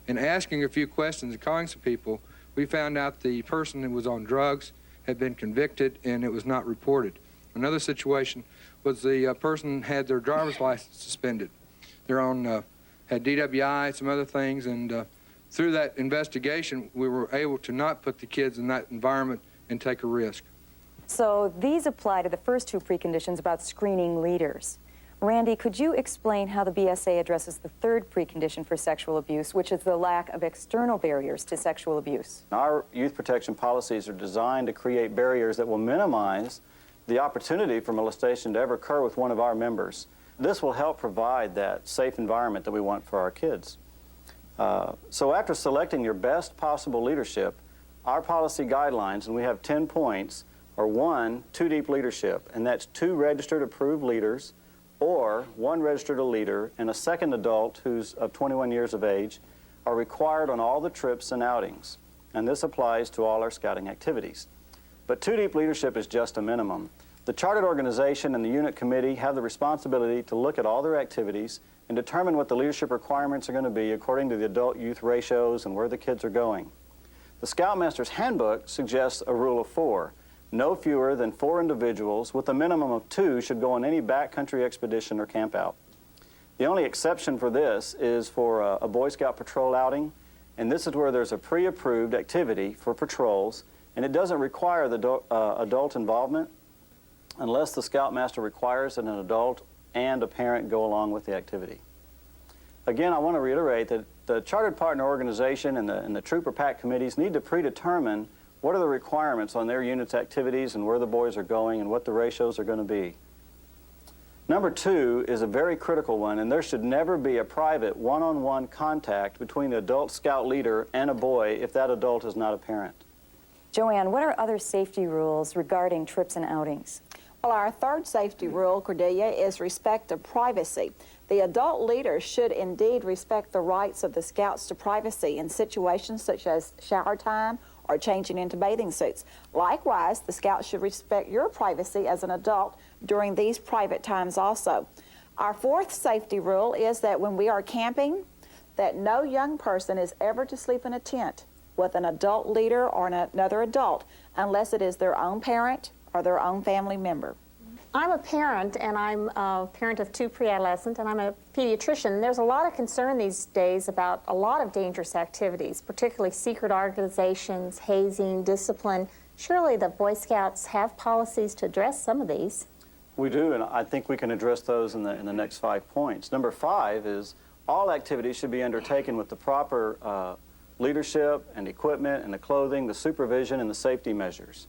S18: In asking a few questions and calling some people, we found out the person who was on drugs had been convicted and it was not reported. Another situation was the person had their driver's license suspended. They're on, had DWI, some other things, and through that investigation, we were able to not put the kids in that environment and take a risk.
S2: So these apply to the first 2 preconditions about screening leaders. Randy, could you explain how the BSA addresses the 3rd precondition for sexual abuse, which is the lack of external barriers to sexual abuse?
S3: Our youth protection policies are designed to create barriers that will minimize the opportunity for molestation to ever occur with one of our members. This will help provide that safe environment that we want for our kids. So after selecting your best possible leadership, our policy guidelines, and we have 10 points, are 1, 2 deep leadership, and that's 2 registered approved leaders, or 1 registered leader and a second adult who's of 21 years of age are required on all the trips and outings. And this applies to all our scouting activities. But 2 deep leadership is just a minimum. The chartered organization and the unit committee have the responsibility to look at all their activities and determine what the leadership requirements are going to be according to the adult-youth ratios and where the kids are going. The Scoutmaster's Handbook suggests a rule of 4. No fewer than 4 individuals with a minimum of 2 should go on any backcountry expedition or camp out. The only exception for this is for a Boy Scout patrol outing, and this is where there's a pre-approved activity for patrols, and it doesn't require the adult involvement unless the Scoutmaster requires that an adult and a parent go along with the activity. Again, I want to reiterate that the chartered partner organization and the troop or pack committees need to predetermine what are the requirements on their unit's activities and where the boys are going and what the ratios are going to be. Number 2 is a very critical one, and there should never be a private one-on-one contact between the adult scout leader and a boy if that adult is not a parent.
S2: Joanne, what are other safety rules regarding trips and outings?
S7: Well, our third safety rule, Cordelia, is respect of privacy. The adult leader should indeed respect the rights of the scouts to privacy in situations such as shower time or changing into bathing suits. Likewise, the scouts should respect your privacy as an adult during these private times also. Our fourth safety rule is that when we are camping, that no young person is ever to sleep in a tent with an adult leader or another adult unless it is their own parent or their own family member.
S6: I'm a parent, and I'm a parent of 2 pre-adolescents, and I'm a pediatrician. There's a lot of concern these days about a lot of dangerous activities, particularly secret organizations, hazing, discipline. Surely the Boy Scouts have policies to address some of these.
S3: We do, and I think we can address those in the next 5 points. Number 5 is all activities should be undertaken with the proper leadership and equipment and the clothing, the supervision, and the safety measures.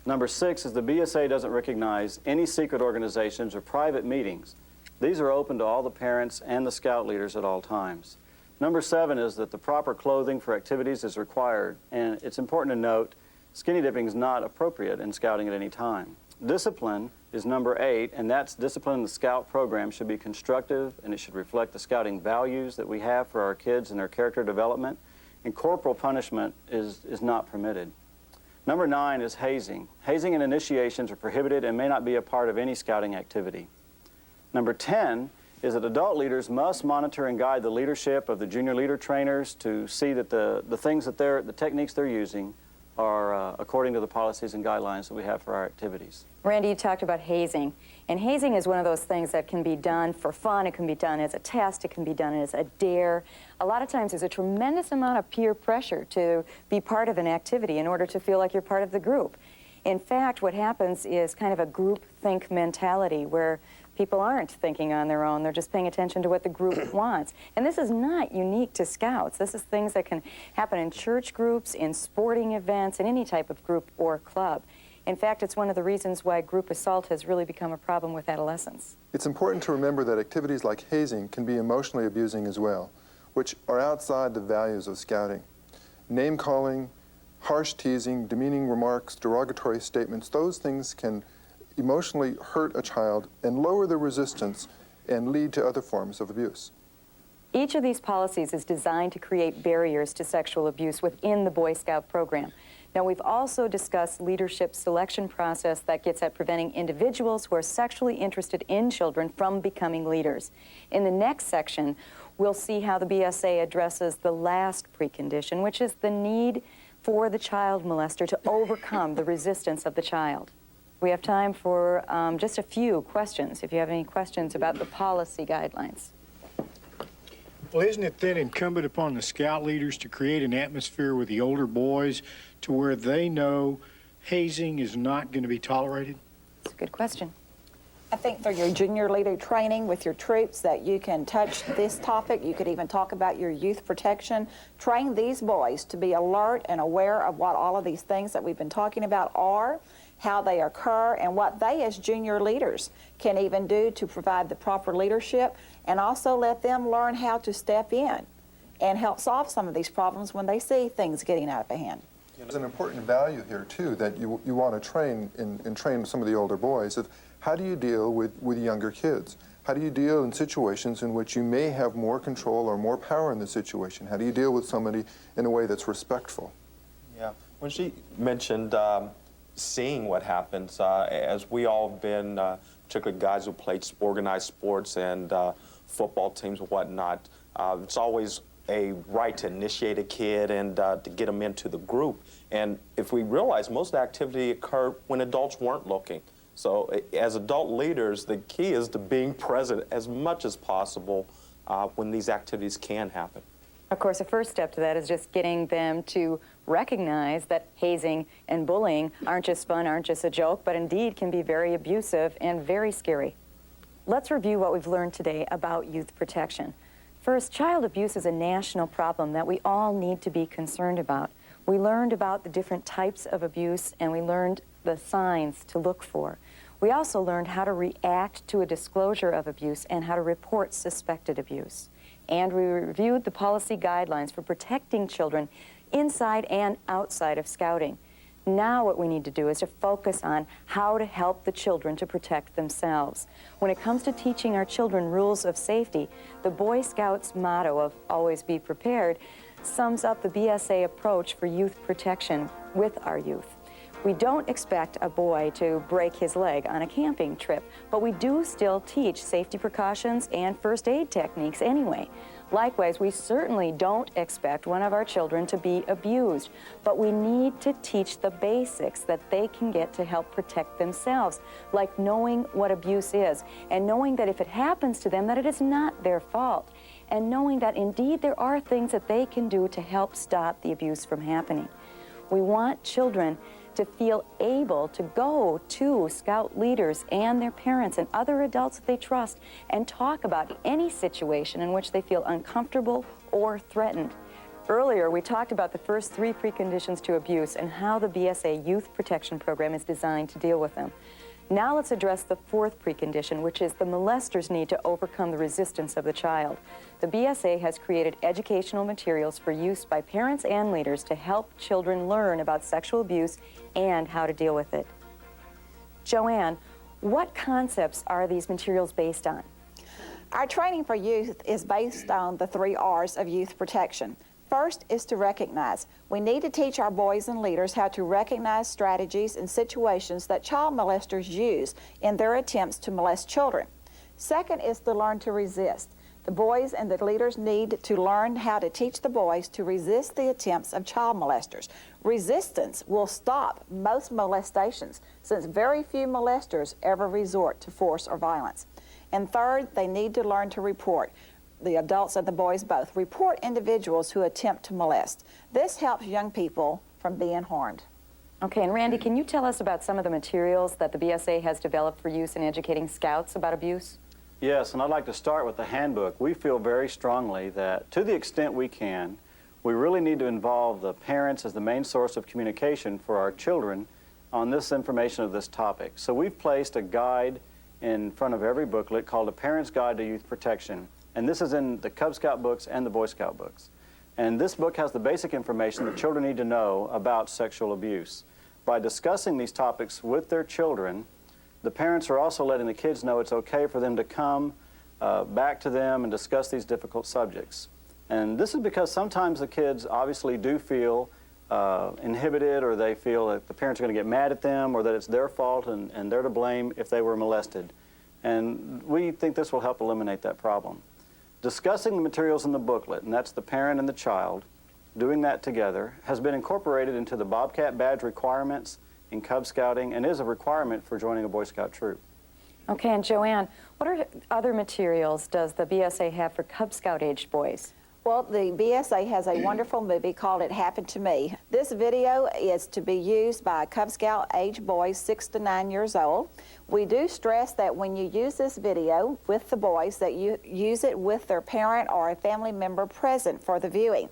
S3: Number 6 is the BSA doesn't recognize any secret organizations or private meetings. These are open to all the parents and the scout leaders at all times. Number 7 is that the proper clothing for activities is required, and it's important to note skinny dipping is not appropriate in scouting at any time. Discipline is number 8, and that's discipline in the scout program should be constructive, and it should reflect the scouting values that we have for our kids and their character development, and corporal punishment is not permitted. Number 9 is hazing. Hazing and initiations are prohibited and may not be a part of any scouting activity. Number 10 is that adult leaders must monitor and guide the leadership of the junior leader trainers to see that the techniques they're using are according to the policies and guidelines that we have for our activities.
S2: Randy, you talked about hazing. And hazing is one of those things that can be done for fun. It can be done as a test. It can be done as a dare. A lot of times there's a tremendous amount of peer pressure to be part of an activity in order to feel like you're part of the group. In fact, what happens is kind of a group think mentality where people aren't thinking on their own. They're just paying attention to what the group wants. And this is not unique to Scouts. This is things that can happen in church groups, in sporting events, in any type of group or club. In fact, it's one of the reasons why group assault has really become a problem with adolescents.
S4: It's important to remember that activities like hazing can be emotionally abusing as well, which are outside the values of scouting. Name-calling, harsh teasing, demeaning remarks, derogatory statements, those things can emotionally hurt a child and lower the resistance and lead to other forms of abuse.
S2: Each of these policies is designed to create barriers to sexual abuse within the Boy Scout program. Now, we've also discussed leadership selection process that gets at preventing individuals who are sexually interested in children from becoming leaders. In the next section, we'll see how the BSA addresses the last precondition, which is the need for the child molester to overcome the resistance of the child. We have time for just a few questions, if you have any questions about the policy guidelines.
S15: Well, isn't it then incumbent upon the scout leaders to create an atmosphere with the older boys to where they know hazing is not going to be tolerated?
S2: That's a good question.
S7: I think through your junior leader training with your troops that you can touch this topic. You could even talk about your youth protection. Train these boys to be alert and aware of what all of these things that we've been talking about are, how they occur, and what they as junior leaders can even do to provide the proper leadership, and also let them learn how to step in and help solve some of these problems when they see things getting out of hand.
S4: There's an important value here, too, that you want to train and train some of the older boys of how do you deal with younger kids? How do you deal in situations in which you may have more control or more power in the situation? How do you deal with somebody in a way that's respectful?
S8: Yeah. When she mentioned seeing what happens, as we all have been, particularly guys who played organized sports and football teams and whatnot, it's always a right to initiate a kid and to get them into the group. And if we realize most activity occurred when adults weren't looking. So as adult leaders, the key is to being present as much as possible when these activities can happen.
S2: Of course, the first step to that is just getting them to recognize that hazing and bullying aren't just fun, aren't just a joke, but indeed can be very abusive and very scary. Let's review what we've learned today about youth protection. First, child abuse is a national problem that we all need to be concerned about. We learned about the different types of abuse, and we learned the signs to look for. We also learned how to react to a disclosure of abuse and how to report suspected abuse. And we reviewed the policy guidelines for protecting children inside and outside of Scouting. Now what we need to do is to focus on how to help the children to protect themselves. When it comes to teaching our children rules of safety, the Boy Scouts motto of always be prepared sums up the BSA approach for youth protection with our youth. We don't expect a boy to break his leg on a camping trip, but we do still teach safety precautions and first aid techniques anyway. Likewise, we certainly don't expect one of our children to be abused, but we need to teach the basics that they can get to help protect themselves, like knowing what abuse is, and knowing that if it happens to them, that it is not their fault, and knowing that indeed there are things that they can do to help stop the abuse from happening. We want children to feel able to go to Scout leaders and their parents and other adults that they trust and talk about any situation in which they feel uncomfortable or threatened. Earlier, we talked about the first 3 preconditions to abuse and how the BSA Youth Protection Program is designed to deal with them. Now let's address the 4th precondition, which is the molester's need to overcome the resistance of the child. The BSA has created educational materials for use by parents and leaders to help children learn about sexual abuse and how to deal with it. Joanne, what concepts are these materials based on?
S7: Our training for youth is based on the 3 R's of youth protection. First is to recognize. We need to teach our boys and leaders how to recognize strategies and situations that child molesters use in their attempts to molest children. Second is to learn to resist. The boys and the leaders need to learn how to teach the boys to resist the attempts of child molesters. Resistance will stop most molestations, since very few molesters ever resort to force or violence. And third, they need to learn to report. The adults and the boys both report individuals who attempt to molest. This helps young people from being harmed.
S2: Okay, and Randy, can you tell us about some of the materials that the BSA has developed for use in educating Scouts about abuse?
S3: Yes, and I'd like to start with the handbook. We feel very strongly that to the extent we can, we really need to involve the parents as the main source of communication for our children on this information of this topic. So we've placed a guide in front of every booklet called A Parent's Guide to Youth Protection. And this is in the Cub Scout books and the Boy Scout books. And this book has the basic information that children need to know about sexual abuse. By discussing these topics with their children, the parents are also letting the kids know it's okay for them to come back to them and discuss these difficult subjects. And this is because sometimes the kids obviously do feel inhibited, or they feel that the parents are going to get mad at them, or that it's their fault and they're to blame if they were molested. And we think this will help eliminate that problem. Discussing the materials in the booklet, and that's the parent and the child, doing that together, has been incorporated into the Bobcat badge requirements in Cub Scouting and is a requirement for joining a Boy Scout troop.
S2: Okay, and Joanne, what other materials does the BSA have for Cub Scout-aged boys?
S7: Well, the BSA has a wonderful movie called It Happened to Me. This video is to be used by Cub Scout-aged boys 6 to 9 years old. We do stress that when you use this video with the boys, that you use it with their parent or a family member present for the viewing.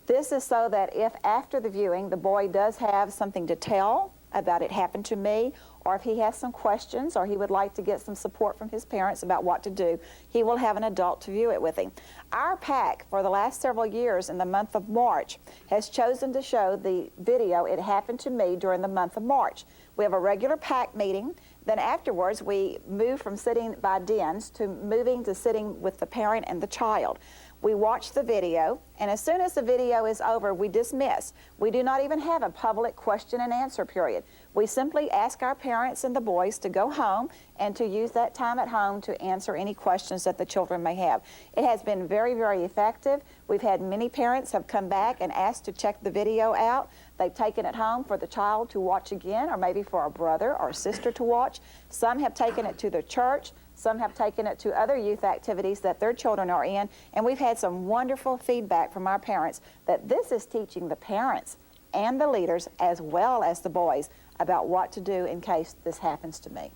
S7: This is so that if after the viewing the boy does have something to tell about It Happened to Me, or if he has some questions or he would like to get some support from his parents about what to do, he will have an adult to view it with him. Our PAC for the last several years in the month of March has chosen to show the video It Happened to Me during the month of March. We have a regular PAC meeting. Then afterwards we move from sitting by dens to moving to sitting with the parent and the child. We watch the video, and as soon as the video is over, we dismiss. We do not even have a public question and answer period. We simply ask our parents and the boys to go home and to use that time at home to answer any questions that the children may have. It has been very, very effective. We've had many parents have come back and asked to check the video out. They've taken it home for the child to watch again, or maybe for a brother or sister to watch. Some have taken it to their church. Some have taken it to other youth activities that their children are in, and we've had some wonderful feedback from our parents that this is teaching the parents and the leaders as well as the boys about what to do in case this happens to me.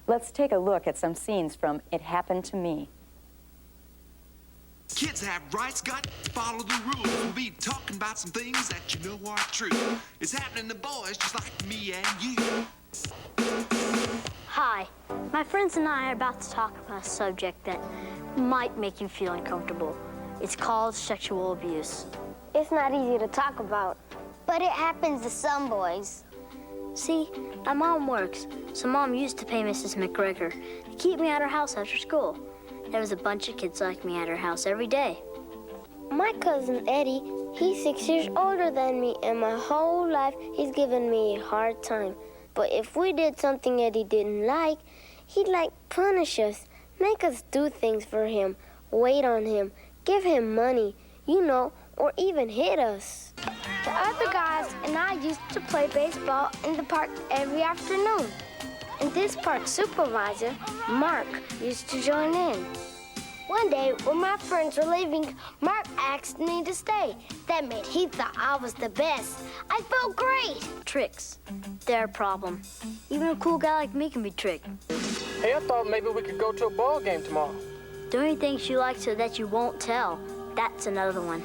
S2: Let's take a look at some scenes from It Happened to Me.
S19: Kids have rights, got to follow the rules. We'll be talking about some things that you know are true. It's happening to boys just like me and you.
S20: Hi, my friends and I are about to talk about a subject that might make you feel uncomfortable. It's called sexual abuse.
S21: It's not easy to talk about, but it happens to some boys.
S20: See, my mom works, so Mom used to pay Mrs. McGregor to keep me at her house after school. There was a bunch of kids like me at her house every day.
S21: My cousin Eddie, he's 6 years older than me, and my whole life he's given me a hard time. But if we did something Eddie didn't like, he'd punish us, make us do things for him, wait on him, give him money, or even hit us. The other guys and I used to play baseball in the park every afternoon. And this park supervisor, Mark, used to join in. One day, when my friends were leaving, Mark asked me to stay. That meant he thought I was the best. I felt great.
S20: Tricks. They're a problem. Even a cool guy like me can be tricked.
S22: Hey, I thought maybe we could go to a ball game tomorrow.
S20: Doing things you like so that you won't tell. That's another one.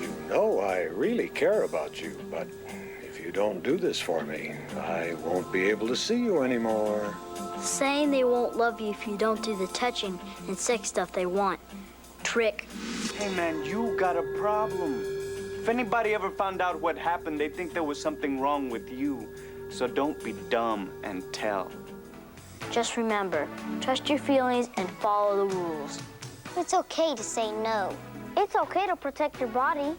S23: You know I really care about you, but if you don't do this for me, I won't be able to see you anymore.
S20: Saying they won't love you if you don't do the touching and sex stuff they want. Trick.
S24: Hey, man, you got a problem. If anybody ever found out what happened, they'd think there was something wrong with you. So don't be dumb and tell.
S20: Just remember, trust your feelings and follow the rules.
S21: It's okay to say no. It's okay to protect your body.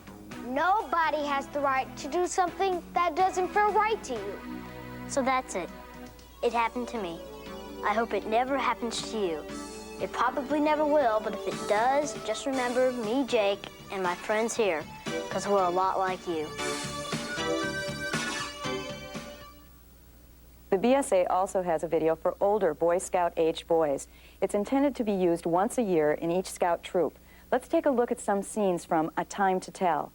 S21: Nobody has the right to do something that doesn't feel right to you.
S20: So that's it. It happened to me. I hope it never happens to you. It probably never will, but if it does, just remember me, Jake, and my friends here, because we're a lot like you.
S2: The BSA also has a video for older Boy Scout-aged boys. It's intended to be used once a year in each Scout troop. Let's take a look at some scenes from A Time to Tell.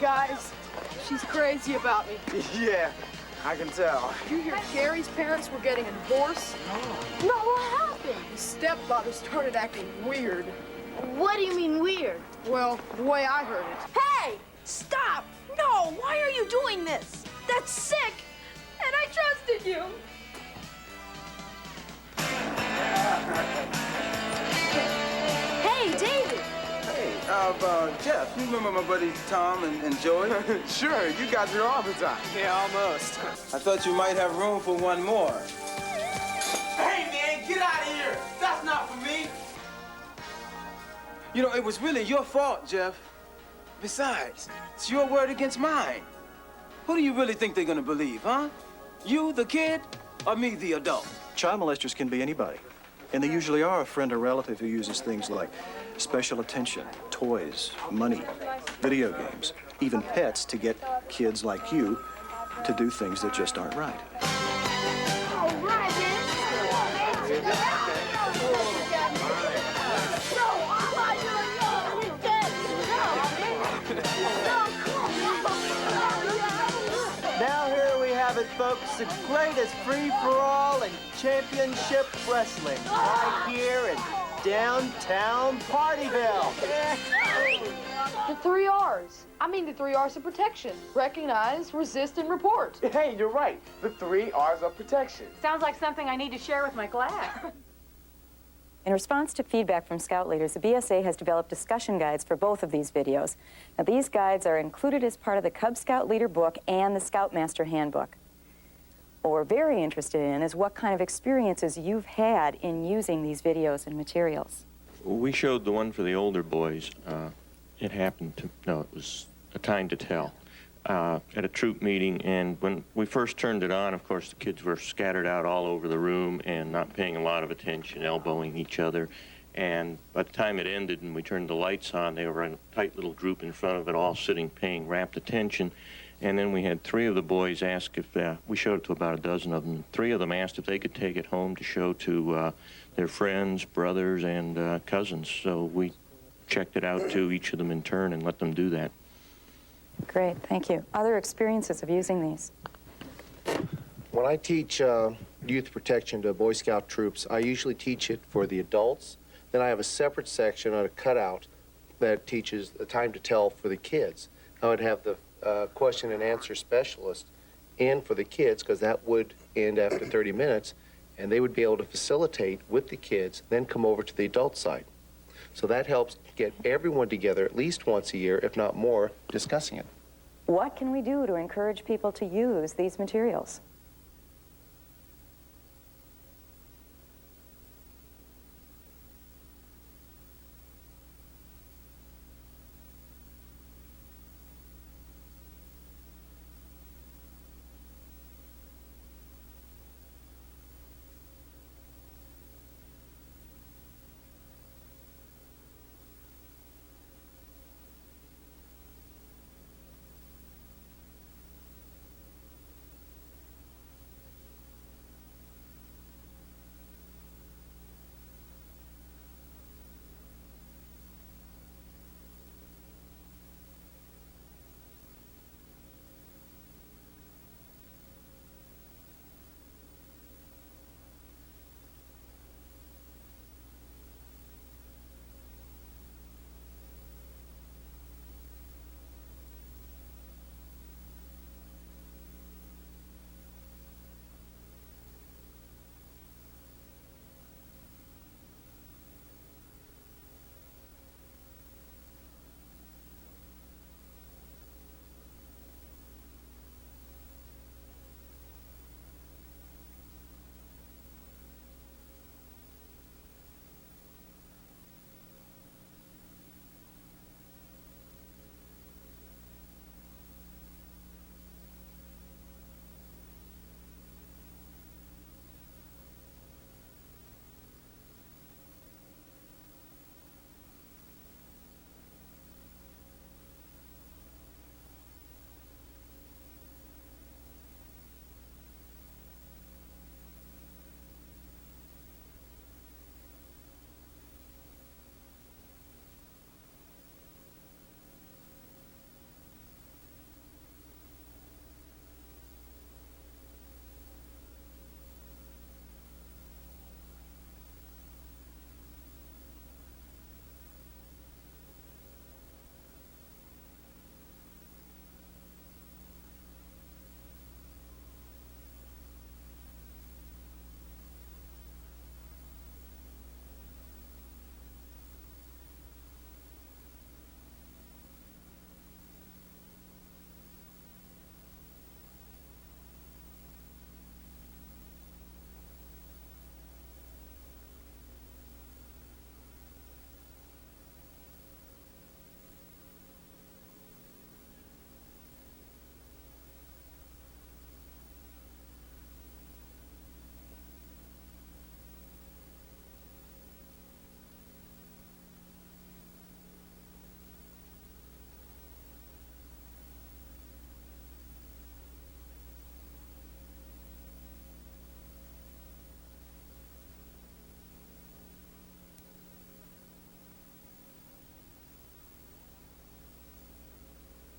S25: Guys, she's crazy about me.
S26: Yeah, I can tell.
S25: Did you hear Gary's parents were getting a divorce?
S21: No, what happened?
S25: His stepfather started acting weird.
S21: What do you mean weird?
S25: Well, the way I heard it.
S27: Hey! Stop! No! Why are you doing this? That's sick! And I trusted you! Hey, David!
S26: Jeff, you remember my buddies Tom and Joey? Sure, you guys are all the time.
S25: Yeah, almost.
S26: I thought you might have room for one more. Hey, man, get out of here! That's not for me! You know, it was really your fault, Jeff. Besides, it's your word against mine. Who do you really think they're gonna believe, huh? You, the kid, or me, the adult?
S12: Child molesters can be anybody. And they usually are a friend or relative who uses things like special attention, toys, money, video games, even pets to get kids like you to do things that just aren't right.
S28: Now here we have it, folks, the greatest free-for-all and championship wrestling right here in downtown Partyville.
S25: The 3 R's. I mean the 3 R's of protection. Recognize, resist, and report.
S26: Hey, you're right. The 3 R's of protection.
S27: Sounds like something I need to share with my class.
S2: In response to feedback from Scout leaders, the BSA has developed discussion guides for both of these videos. Now, these guides are included as part of the Cub Scout Leader Book and the Scoutmaster Handbook. What we're very interested in is what kind of experiences you've had in using these videos and materials.
S29: We showed the one for the older boys. It was A Time to Tell at a troop meeting, and when we first turned it on, of course, the kids were scattered out all over the room and not paying a lot of attention, elbowing each other. And by the time it ended and we turned the lights on, they were in a tight little group in front of it, all sitting, paying rapt attention. And then we had 3 of the boys ask if, we showed it to about a dozen of them, 3 of them asked if they could take it home to show to their friends, brothers, and cousins. So we checked it out to each of them in turn and let them do that.
S2: Great, thank you. Other experiences of using these?
S1: When I teach youth protection to Boy Scout troops, I usually teach it for the adults. Then I have a separate section on a cutout that teaches the time to tell for the kids. I would have the question and answer specialist in for the kids, because that would end after 30 minutes, and they would be able to facilitate with the kids, then come over to the adult side. So that helps get everyone together at least once a year, if not more, discussing it.
S2: What can we do to encourage people to use these materials?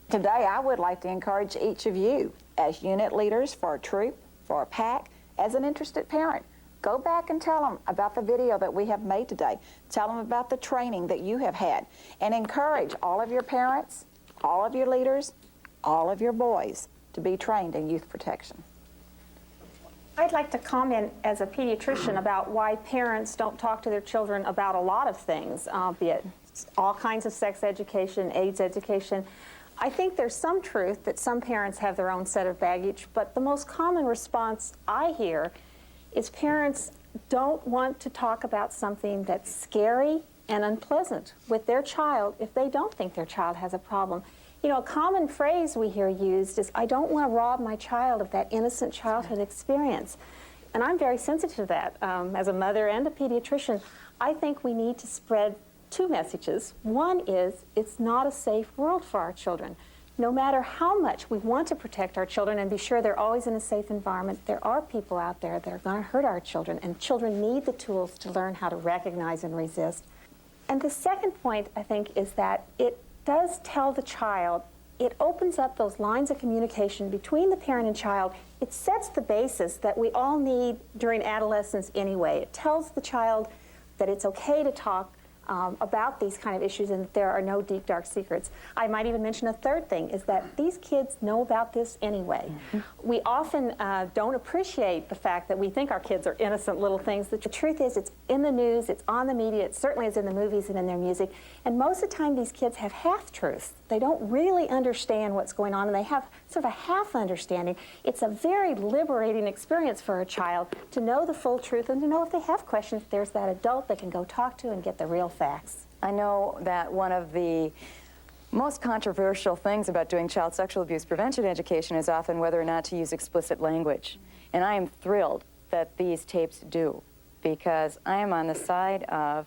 S7: Today, I would like to encourage each of you, as unit leaders for a troop, for a pack, as an interested parent, go back and tell them about the video that we have made today. Tell them about the training that you have had, and encourage all of your parents, all of your leaders, all of your boys to be trained in youth protection.
S6: I'd like to comment as a pediatrician about why parents don't talk to their children about a lot of things, be it all kinds of sex education, AIDS education. I think there's some truth that some parents have their own set of baggage, but the most common response I hear is parents don't want to talk about something that's scary and unpleasant with their child if they don't think their child has a problem. You know, a common phrase we hear used is, I don't want to rob my child of that innocent childhood experience. And I'm very sensitive to that. As a mother and a pediatrician, I think we need to spread 2 messages. One is, it's not a safe world for our children. no matter how much we want to protect our children and be sure they're always in a safe environment, there are people out there that are going to hurt our children, and children need the tools to learn how to recognize and resist. And the second point, I think, is that it does tell the child, it opens up those lines of communication between the parent and child. It sets the basis that we all need during adolescence anyway. It tells the child that it's okay to talk about these kind of issues and that there are no deep, dark secrets. I might even mention a third thing, is that these kids know about this anyway. We often don't appreciate the fact that we think our kids are innocent little things. The truth is, it's in the news, it's on the media, it certainly is in the movies and in their music, and most of the time these kids have half-truths. They don't really understand what's going on, and they have sort of a half understanding. It's a very liberating experience for a child to know the full truth and to know if they have questions, there's that adult they can go talk to and get the real facts.
S2: I know that one of the most controversial things about doing child sexual abuse prevention education is often whether or not to use explicit language. And I am thrilled that these tapes do, because I am on the side of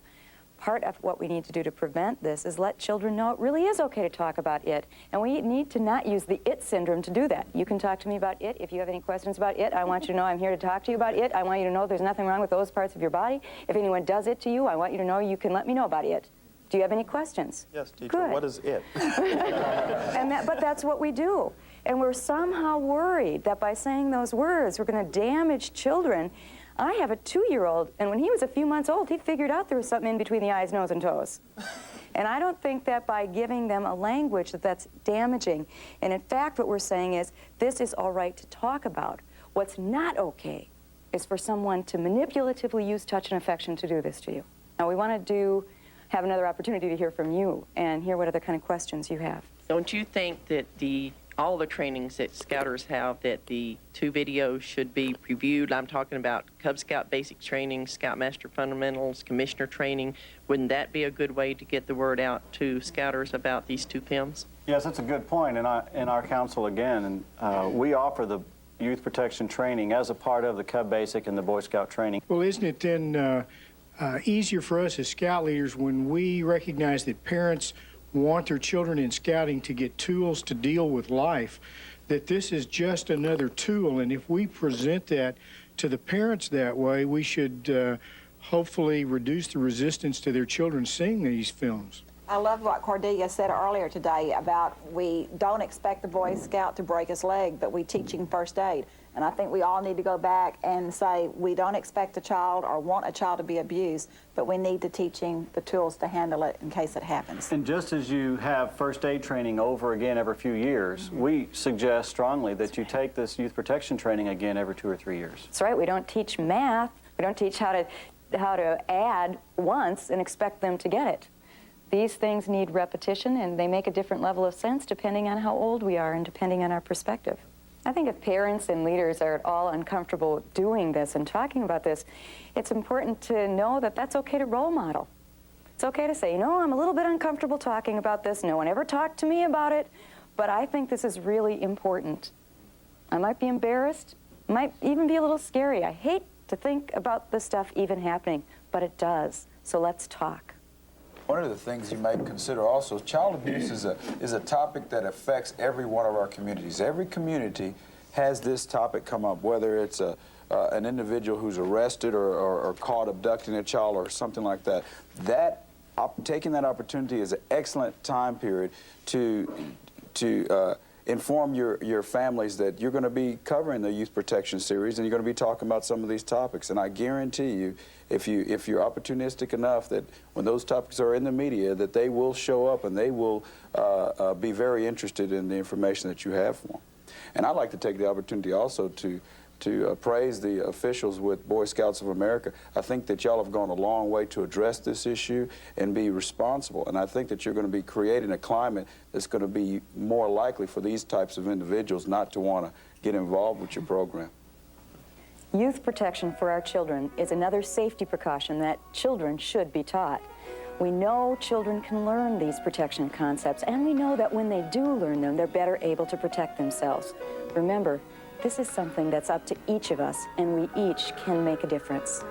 S2: part of what we need to do to prevent this is let children know it really is okay to talk about it. And we need to not use the it syndrome to do that. You can talk to me about it. If you have any questions about it, I want you to know I'm here to talk to you about it. I want you to know there's nothing wrong with those parts of your body. If anyone does it to you, I want you to know you can let me know about it. Do you have any questions?
S8: Yes, teacher.
S2: Good.
S8: What is it?
S2: But that's what we do. And we're somehow worried that by saying those words, we're going to damage children. I have a 2-year-old, and when he was a few months old, he figured out there was something in between the eyes, nose, and toes. And I don't think that by giving them a language that's damaging. And in fact, what we're saying is, this is all right to talk about. What's not okay is for someone to manipulatively use touch and affection to do this to you. Now, we want to have another opportunity to hear from you and hear what other kind of questions you have.
S5: Don't you think that all the trainings that Scouters have, that the 2 videos should be previewed? I'm talking about Cub Scout basic training, Scoutmaster fundamentals, commissioner training. Wouldn't that be a good way to get the word out to Scouters about these 2 films?
S3: Yes, that's a good point. In our council, again, and we offer the youth protection training as a part of the Cub Basic and the Boy Scout training.
S15: Well, isn't it then easier for us as Scout leaders when we recognize that parents want their children in scouting to get tools to deal with life, that this is just another tool, and if we present that to the parents that way, we should hopefully reduce the resistance to their children seeing these films.
S7: I love what Cordelia said earlier today about we don't expect the Boy Scout to break his leg, but we teach him first aid. And I think we all need to go back and say we don't expect a child or want a child to be abused, but we need to teach him the tools to handle it in case it happens.
S3: And just as you have first aid training over again every few years, we suggest strongly that you take this youth protection training again every 2 or 3 years.
S2: That's right. We don't teach math. We don't teach how to add once and expect them to get it. These things need repetition, and they make a different level of sense depending on how old we are and depending on our perspective. I think if parents and leaders are at all uncomfortable doing this and talking about this, it's important to know that that's okay to role model. It's okay to say, you know, I'm a little bit uncomfortable talking about this. No one ever talked to me about it, but I think this is really important. I might be embarrassed, might even be a little scary. I hate to think about this stuff even happening, but it does. So let's talk.
S9: One of the things you might consider also, child abuse is a topic that affects every one of our communities. Every community has this topic come up, whether it's an individual who's arrested or caught abducting a child or something like that. Taking that opportunity is an excellent time period to inform your families that you're going to be covering the youth protection series and you're going to be talking about some of these topics. And I guarantee you, if you're opportunistic enough, that when those topics are in the media, that they will show up and they will be very interested in the information that you have for them. And I'd like to take the opportunity also to praise the officials with Boy Scouts of America. I think that y'all have gone a long way to address this issue and be responsible. And I think that you're going to be creating a climate that's going to be more likely for these types of individuals not to want to get involved with your program.
S2: Youth protection for our children is another safety precaution that children should be taught. We know children can learn these protection concepts, and we know that when they do learn them, they're better able to protect themselves. Remember, this is something that's up to each of us, and we each can make a difference.